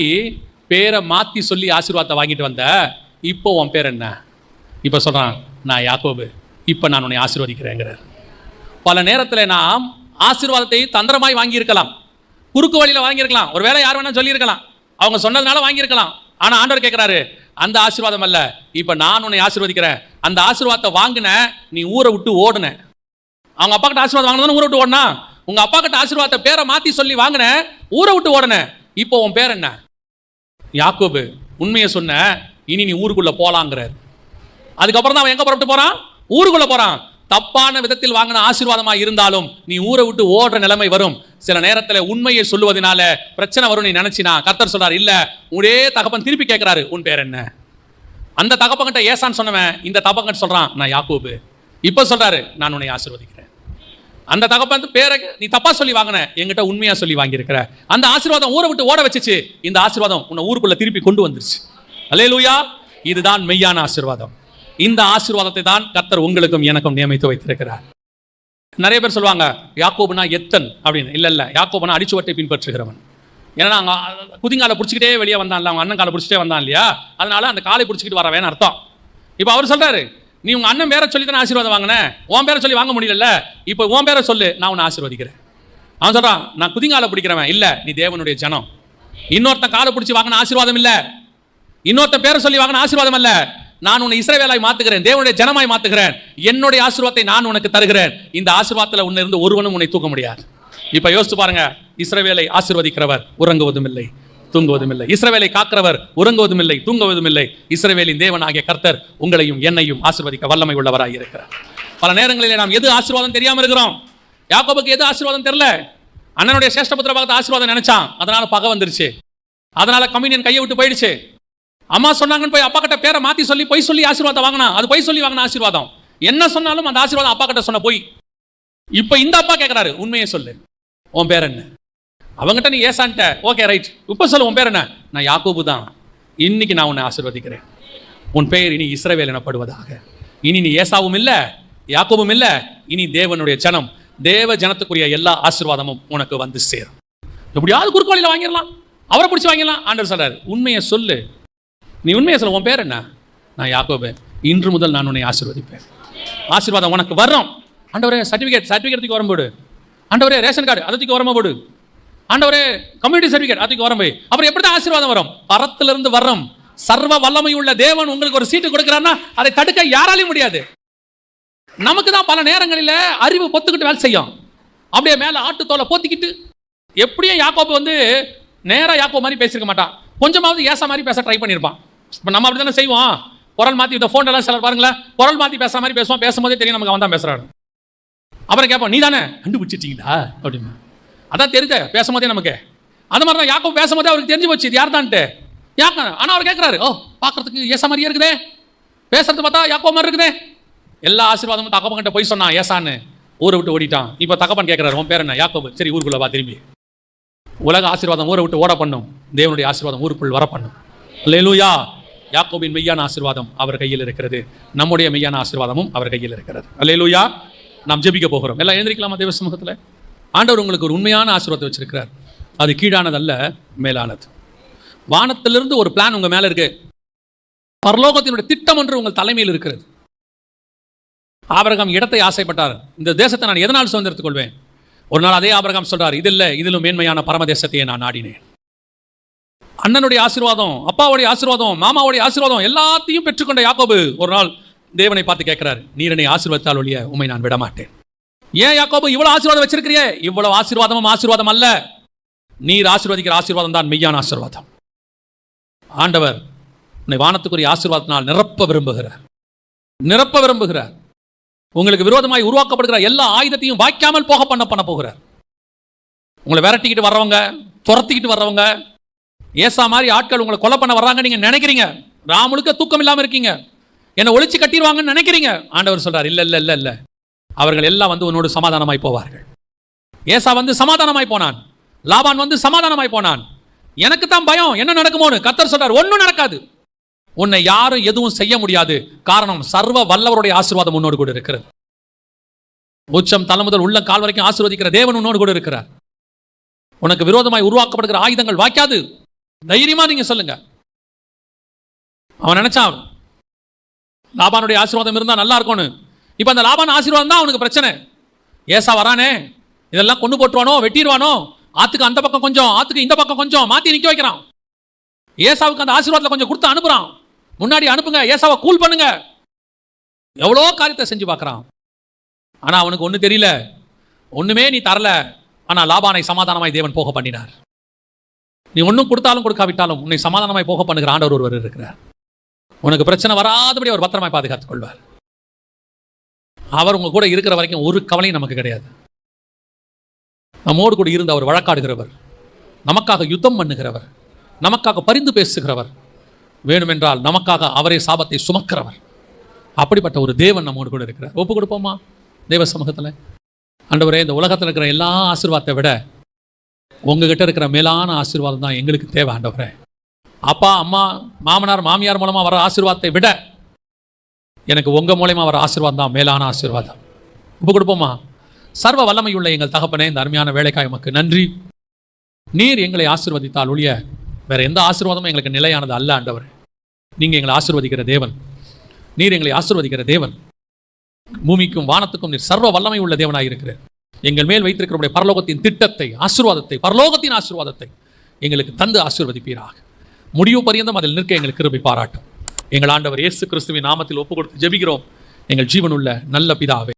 பேரை மாற்றி சொல்லி ஆசீர்வாதத்தை வாங்கிட்டு வந்த, இப்போ உன் பேர் என்ன? இப்போ சொல்கிறான், நான் யாக்கோபு, இப்போ நான் உன்னை ஆசீர்வதிக்கிறேங்கிறார். பல நேரத்தில் நாம் ஆசீர்வாதத்தை தந்திரமாய் வாங்கியிருக்கலாம், குறுக்கு வழியில் வாங்கியிருக்கலாம், ஒரு வேளை யார் வேணால் சொல்லியிருக்கலாம், அவங்க சொன்னதுனால வாங்கியிருக்கலாம். ஆனால் ஆண்டவர் கேட்குறாரு, அந்த ஆசீர்வாதம் அல்ல, இப்போ நான் உன்னை ஆசீர்வதிக்கிறேன். அந்த ஆசீர்வாதத்தை வாங்கின நீ ஊரை விட்டு ஓடுன. அவங்க அப்பா கிட்ட ஆசீர்வாதம் வாங்கினது ஊரை விட்டு ஓடனா? உங்க அப்பா கிட்ட ஆசீர்வாதத்தை பேரை மாற்றி சொல்லி வாங்கின, ஊரை விட்டு ஓடன. இப்போ உன் பேர் என்ன? யாக்கோபு. உண்மையை சொன்ன, இனி நீ ஊருக்குள்ள போலாங்கிறார். அதுக்கப்புறம் தான் அவன் எங்க புறப்பட்டு போறான்? ஊருக்குள்ள போறான். தப்பான விதத்தில் வாங்கின ஆசீர்வாதமா இருந்தாலும் நீ ஊரை விட்டு ஓடுற நிலைமை வரும். சில நேரத்தில் உண்மையை சொல்லுவதனால பிரச்சனை வரும் நீ நினைச்சினா, கர்த்தர் சொல்றாரு இல்ல. ஒரே தகப்பன் திருப்பி கேட்கிறாரு, உன் பேர் என்ன? அந்த தகப்பன்கிட்ட ஏசான்னு சொன்னவன் இந்த தகப்பன் சொல்றான், நான் யாக்கோபு. இப்ப சொல்றாரு, நான் உன்னை ஆசீர்வதிக்கிறேன். அந்த தகப்பன் பேரை நீ தப்பா சொல்லி வாங்கின, என்கிட்ட உண்மையா சொல்லி வாங்கியிருக்கிற. அந்த ஆசீர்வாதம் ஊரை விட்டு ஓட வச்சுச்சு. இந்த ஆசீர்வாதம் உன்னை ஊருக்குள்ள திருப்பி கொண்டு வந்துருச்சு. அல்லேலூயா. இதுதான் மெய்யான ஆசீர்வாதம். இந்த ஆசீர்வாதத்தை தான் கர்த்தர் உங்களுக்கும் எனக்கும் நியமித்து வைத்திருக்கிறார். நிறைய பேர் சொல்லுவாங்க யாக்கோபுனா எத்தன் அப்படின்னு. இல்ல, யாக்கோபுனா அடிச்சுவட்டை பின்பற்றுகிறவன். ஏன்னா அங்க குதிங்காலை பிடிச்சிக்கிட்டே வெளியே வந்தான்ல, அவங்க அண்ணன் காலை பிடிச்சிட்டே வந்தான் இல்லையா, அதனால அந்த காலை பிடிச்சிக்கிட்டு வரவேன்னு அர்த்தம். இப்போ அவர் சொல்றாரு, நீ உங்க அண்ணன் பேரை சொல்லி தானே ஆசீர்வாதம் வாங்கினேன், உன் பேரை சொல்லி வாங்க முடியல, இப்போ உன் பேரை சொல்லு, நான் உன்னை ஆசீர்வதிக்கிறேன். அவன் சொல்றான், நான் குதிங்காலை பிடிக்கிறவன் இல்ல, நீ தேவனுடைய ஜனம். இன்னொருத்தன் காலை பிடிச்சி வாங்கின ஆசீர்வாதம் இல்ல, இன்னொருத்தன் பேரை சொல்லி வாங்கின ஆசீர்வாதம் அல்ல. நான் உன்னை இஸ்ரவேலாய் மாத்துகிறேன், தேவனுடைய ஜனமாய் மாத்துகிறேன், என்னுடைய ஆசீர்வாதத்தை நான் உனக்கு தருகிறேன். இந்த ஆசீர்வாதத்தில் உன்னை இருந்து ஒருவனும் உன்னை தூக்க முடியாது. இப்ப யோசிச்சு பாருங்க, இஸ்ரவேலை ஆசீர்வதிக்கிறவர் உறங்குவதும் இல்லை, தூங்குவதும் இல்லை. இஸ்ரவேலை காக்கிறவர் உறங்குவதும் இல்லை, தூங்குவதும் இல்லை. இஸ்ரவேலின் தேவன் ஆகிய கர்த்தர் உங்களையும் என்னையும் ஆசீர்வதிக்க வல்லமை உள்ளவராய் இருக்கிறார். பல நேரங்களிலே நாம் எது ஆசீர்வாதம் தெரியாம இருக்கிறோம். யாக்கோபுக்கு எது ஆசீர்வாதம் தெரியல. அண்ணனுடைய சேஷ்டபுத்திர பாகத்தை ஆசீர்வாதம் நினைச்சான், அதனால பகை வந்துருச்சு, அதனால கம்யூனியன் கையை விட்டு போயிடுச்சு. அம்மா சொன்னாங்கன்னு போய் அப்பா கிட்ட பேரை மாத்தி சொல்லி பொய் சொல்லி ஆசீர்வாதம் வாங்கினா, அது பொய் சொல்லி வாங்கின ஆசீர்வாதம். என்ன சொன்னாலும் அந்த ஆசீர்வாதம் அப்பா கிட்ட சொன்ன போய். இப்ப இந்த அப்பா கேட்கிறாரு, உண்மையை சொல்லு, உன் பேர் என்ன? அவங்ககிட்ட நீ ஏசான்ட்ட, ஓகே ரைட், இப்ப சொல்லு உன் பேர் என்ன? நான் யாக்கோபு தான். இன்னைக்கு நான் உன்னை ஆசீர்வதிக்கிறேன். உன் பெயர் இனி இஸ்ரவேல் எனப்படுவதாக. இனி நீ ஏசாவும் இல்ல, யாக்கோபும் இல்ல, இனி தேவனுடைய ஜனம். தேவ ஜனத்துக்குரிய எல்லா ஆசீர்வாதமும் உனக்கு வந்து சேரும். எப்படியாவது குறுக்கோளில வாங்கிடலாம், அவரை பிடிச்சி வாங்கிடலாம். ஆண்டவர் சொல்றாரு, உண்மையை சொல்லு, நீ உண்மையை சொல்ல, உன் பேர் என்ன? நான் யாக்கோபு, இன்று முதல் நான் உன்னை ஆசீர்வதிப்பேன். ஆசீர்வாதம் உனக்கு வரும். ஆண்டவரே சர்டிஃபிகேட்டுக்கு வரம்போடு, ஆண்டவரே ரேஷன் கார்டு அதுக்கு வரம்போடு, ஆண்டவரே கம்யூனிட்டி சர்டிஃபிகேட் அதுக்கு வரம்போய். அப்புறம் எப்படி தான் ஆசீர்வாதம் வரும்? பரத்திலிருந்து வரும். சர்வ வல்லமை உள்ள தேவன் உங்களுக்கு ஒரு சீட்டு கொடுக்கிறான்னா அதை தடுக்க யாராலையும் முடியாது. நமக்கு தான் பல நேரங்களில் அறிவு பொத்துக்கிட்டு வேலை செய்யும். அப்படியே மேலே ஆட்டுத்தோலை போத்திக்கிட்டு. எப்படியும் யாக்கோபு வந்து நேராக யாக்கோபு மாதிரி பேசியிருக்க மாட்டான், கொஞ்சமாவது ஏசா மாதிரி பேச ட்ரை பண்ணியிருப்பான். இப்போ நம்ம அப்படி தானே செய்வோம். குரல் மாற்றி இந்த ஃபோன் எல்லாம் சிலர் பாருங்களேன், குரல் மாற்றி பேசுற மாதிரி பேசுவோம், பேசும்போதே தெரியும் நமக்கு அவன் தான் பேசுறாரு. அப்புறம் கேட்போம், நீ தானே கண்டுபிடிச்சிட்டீங்களா அப்படின்னு. அதான் தெரிஞ்ச பேசும்போதே நமக்கு. அந்த மாதிரி தான் யாக்கோபு பேசும்போதே அவருக்கு தெரிஞ்சு போச்சு இது யார் தான்ட்டு. யாக்கா ஆனால் அவர் கேட்குறாரு, ஓ பார்க்கறதுக்கு ஏசா மாதிரியே இருக்குதே, பேசுறது பார்த்தா யாக்கோபு மாதிரி இருக்குதே. எல்லா ஆசீர்வாதமும் தகப்பன் கிட்ட போய் சொன்னான் ஏசான்னு, ஊரை விட்டு ஓடிட்டான். இப்போ தகப்பன் கேட்குறாரு, உன் பேர் என்ன? யாக்கோபு. சரி ஊருக்குள்ள வா திரும்பி. உலக ஆசீர்வாதம் ஊரை விட்டு ஓட பண்ணும், தேவனுடைய ஆசீர்வாதம் ஊருக்குள் வர பண்ணும். அல்லேலூயா. யாக்கோபின் மெய்யான ஆசீர்வாதம் அவர் கையில் இருக்கிறது, நம்முடைய மெய்யான ஆசீர்வாதமும் அவர் கையில் இருக்கிறது. அல்லேலூயா. நாம் ஜெபிக்க போகிறோம். எல்லாம் எழுந்திரிக்கலாமா தேவ சமூகத்தில்? ஆண்டவர் உங்களுக்கு ஒரு உண்மையான ஆசீர்வாதத்தை வச்சிருக்கிறார். அது கீழானதல்ல, மேலானது. வானத்திலிருந்து ஒரு பிளான் உங்க மேல இருக்கு. பரலோகத்தினுடைய திட்டம் ஒன்று உங்கள் தலைமையில் இருக்கிறது. ஆபிரகாம் இடத்தை ஆசைப்பட்டார். இந்த தேசத்தை நான் எதனால் சுதந்திரத்துக் கொள்வேன்? ஒரு நாள் அதே ஆபிரகாம் சொல்றார், இது இல்லை, இதிலும் மேன்மையான பரமதேசத்தையே நான் நாடினேன். அண்ணனுடைய ஆசீர்வாதம், அப்பாவுடைய ஆசீர்வாதம், மாமாவுடைய ஆசீர்வாதம் எல்லாத்தையும் பெற்றுக்கொண்ட யாக்கோபு ஒரு நாள் தேவனை பார்த்து கேட்கிறார், நீர் என்னை ஆசீர்வதித்தால் ஒழிய உம்மை நான் விடமாட்டேன். ஏன் யாக்கோபு இவ்வளவு ஆசீர்வாதம் வச்சிருக்கிறியே? இவ்வளவு ஆசீர்வாதமும் ஆசீர்வாதம் அல்ல, நீர் ஆசீர்வதிக்கிற ஆசீர்வாதம் தான் மெய்யான ஆசீர்வாதம். ஆண்டவர் உன்னை வானத்துக்குரிய ஆசீர்வாதத்தினால் நிரப்ப விரும்புகிறார். உங்களுக்கு விரோதமாய் உருவாக்கப்படுகிற எல்லா ஆயுதத்தையும் வாய்க்காமல் போக பண்ண போகிறார். உங்களை விரட்டிக்கிட்டு வர்றவங்க, துரத்திக்கிட்டு வர்றவங்க, ஏசா மாதிரி ஆட்கள் உங்களை கொலை பண்ண வர்றாங்க நீங்க நினைக்கிறீங்க. ராமுழுக்க தூக்கம் இல்லாமல் இருக்கீங்க, என்னை ஒழிச்சு கட்டிடுவாங்கன்னு நினைக்கிறீங்க. ஆண்டவர் சொல்றார், இல்ல இல்ல இல்ல இல்ல, அவர்கள் எல்லாம் வந்து உன்னோடு சமாதானமாய் போவார்கள். ஏசா வந்து சமாதானமாய் போனான், லாபான் வந்து சமாதானமாய் போனான். எனக்கு தான் பயம், என்ன நடக்குமோன்னு. கர்த்தர் சொல்றார், ஒன்றும் நடக்காது, உன்னை யாரும் எதுவும் செய்ய முடியாது. காரணம், சர்வ வல்லவருடைய ஆசீர்வாதம் உன்னோடு கூட இருக்கிறது. உச்சம் தலை முதல் உள்ள கால் வரைக்கும் ஆசீர்வதிக்கிற தேவன் உன்னோடு கூட இருக்கிறார். உனக்கு விரோதமாய் உருவாக்கப்படுகிற ஆயுதங்கள் வாய்க்காது. தைரியமா நீங்க சொல்லுங்க. அவன் நினைச்சான் லாபானுடைய ஆசீர்வாதம் இருந்தா நல்லா இருக்கும்னு. இப்ப அந்த லாபான் ஆசீர்வாதம் தான் அவனுக்கு பிரச்சனை. ஏசா வரானே, இதெல்லாம் கொண்டு போட்டுருவானோ, வெட்டிடுவானோ, ஆத்துக்கு அந்த பக்கம் கொஞ்சம், ஆத்துக்கு இந்த பக்கம் கொஞ்சம் மாத்தி நிக்க வைக்கிறான். ஏசாவுக்கு அந்த ஆசீர்வாதத்தை கொஞ்சம் கொடுத்து அனுப்புறான். முன்னாடி அனுப்புங்க, ஏசாவை கூல் பண்ணுங்க. எவ்வளோ காரியத்தை செஞ்சு பார்க்கறான். ஆனா அவனுக்கு ஒண்ணு தெரியல, ஒண்ணுமே நீ தரல. ஆனா லாபானை சமாதானமாய் தேவன் போக பண்ணினார். நீ ஒன்றும் கொடுத்தாலும் கொடுக்காவிட்டாலும் உன்னை சமாதானமாய் போக பண்ணுகிற ஆண்டவர் ஒருவர் இருக்கிறார். உனக்கு பிரச்சனை வராதபடி அவர் பத்திரமாய் பாதுகாத்துக் கொள்வார். அவர் உங்க கூட இருக்கிற வரைக்கும் ஒரு கவலையும் நமக்கு கிடையாது. நம்மோடு கூட இருந்து அவர் வழக்காடுகிறவர், நமக்காக யுத்தம் பண்ணுகிறவர், நமக்காக பரிந்து பேசுகிறவர், வேணுமென்றால் நமக்காக அவரே சாபத்தை சுமக்கிறவர். அப்படிப்பட்ட ஒரு தேவன் நம்மோடு கூட இருக்கிறார். ஒப்பு கொடுப்போமா தேவ சமூகத்தில்? ஆண்டவரே, இந்த உலகத்தில் இருக்கிற எல்லா ஆசீர்வாதத்தை விட உங்ககிட்ட இருக்கிற மேலான ஆசீர்வாதம் தான் எங்களுக்கு தேவை. ஆண்டவரே, அப்பா அம்மா மாமனார் மாமியார் மூலமா வர ஆசீர்வாதத்தை விட எனக்கு உங்க மூலமா வர ஆசீர்வாதம் தான் மேலான ஆசீர்வாதம். ஒப்பு கொடுப்போமா? சர்வ வல்லமையுள்ள எங்கள் தகப்பனே, இந்த அருமையான வேலைக்காய் உமக்கு நன்றி. நீர் எங்களை ஆசீர்வதித்தால் ஒழிய வேற எந்த ஆசீர்வாதமும் எங்களுக்கு நிலையானது அல்ல. ஆண்டவரே, நீங்க எங்களை ஆசீர்வதிக்கிற தேவன், நீர் எங்களை ஆசீர்வதிக்கிற தேவன். பூமிக்கும் வானத்துக்கும் நீர் சர்வ வல்லமை உள்ள தேவனாய் இருக்கிறார். எங்கள் மேல் வைத்திருக்கிற பரலோகத்தின் திட்டத்தை, ஆசீர்வாதத்தை, பரலோகத்தின் ஆசீர்வாதத்தை எங்களுக்கு தந்து ஆசீர்வதிப்பீராக. முடிவு பரியந்தம் அதில் நிற்க எங்களுக்கு கிருபை பாராட்டும். எங்கள் ஆண்டவர் இயேசு கிறிஸ்துவின் நாமத்தில் ஒப்பு கொடுத்து ஜெபிக்கிறோம் எங்கள் ஜீவனுள்ள நல்ல பிதாவே.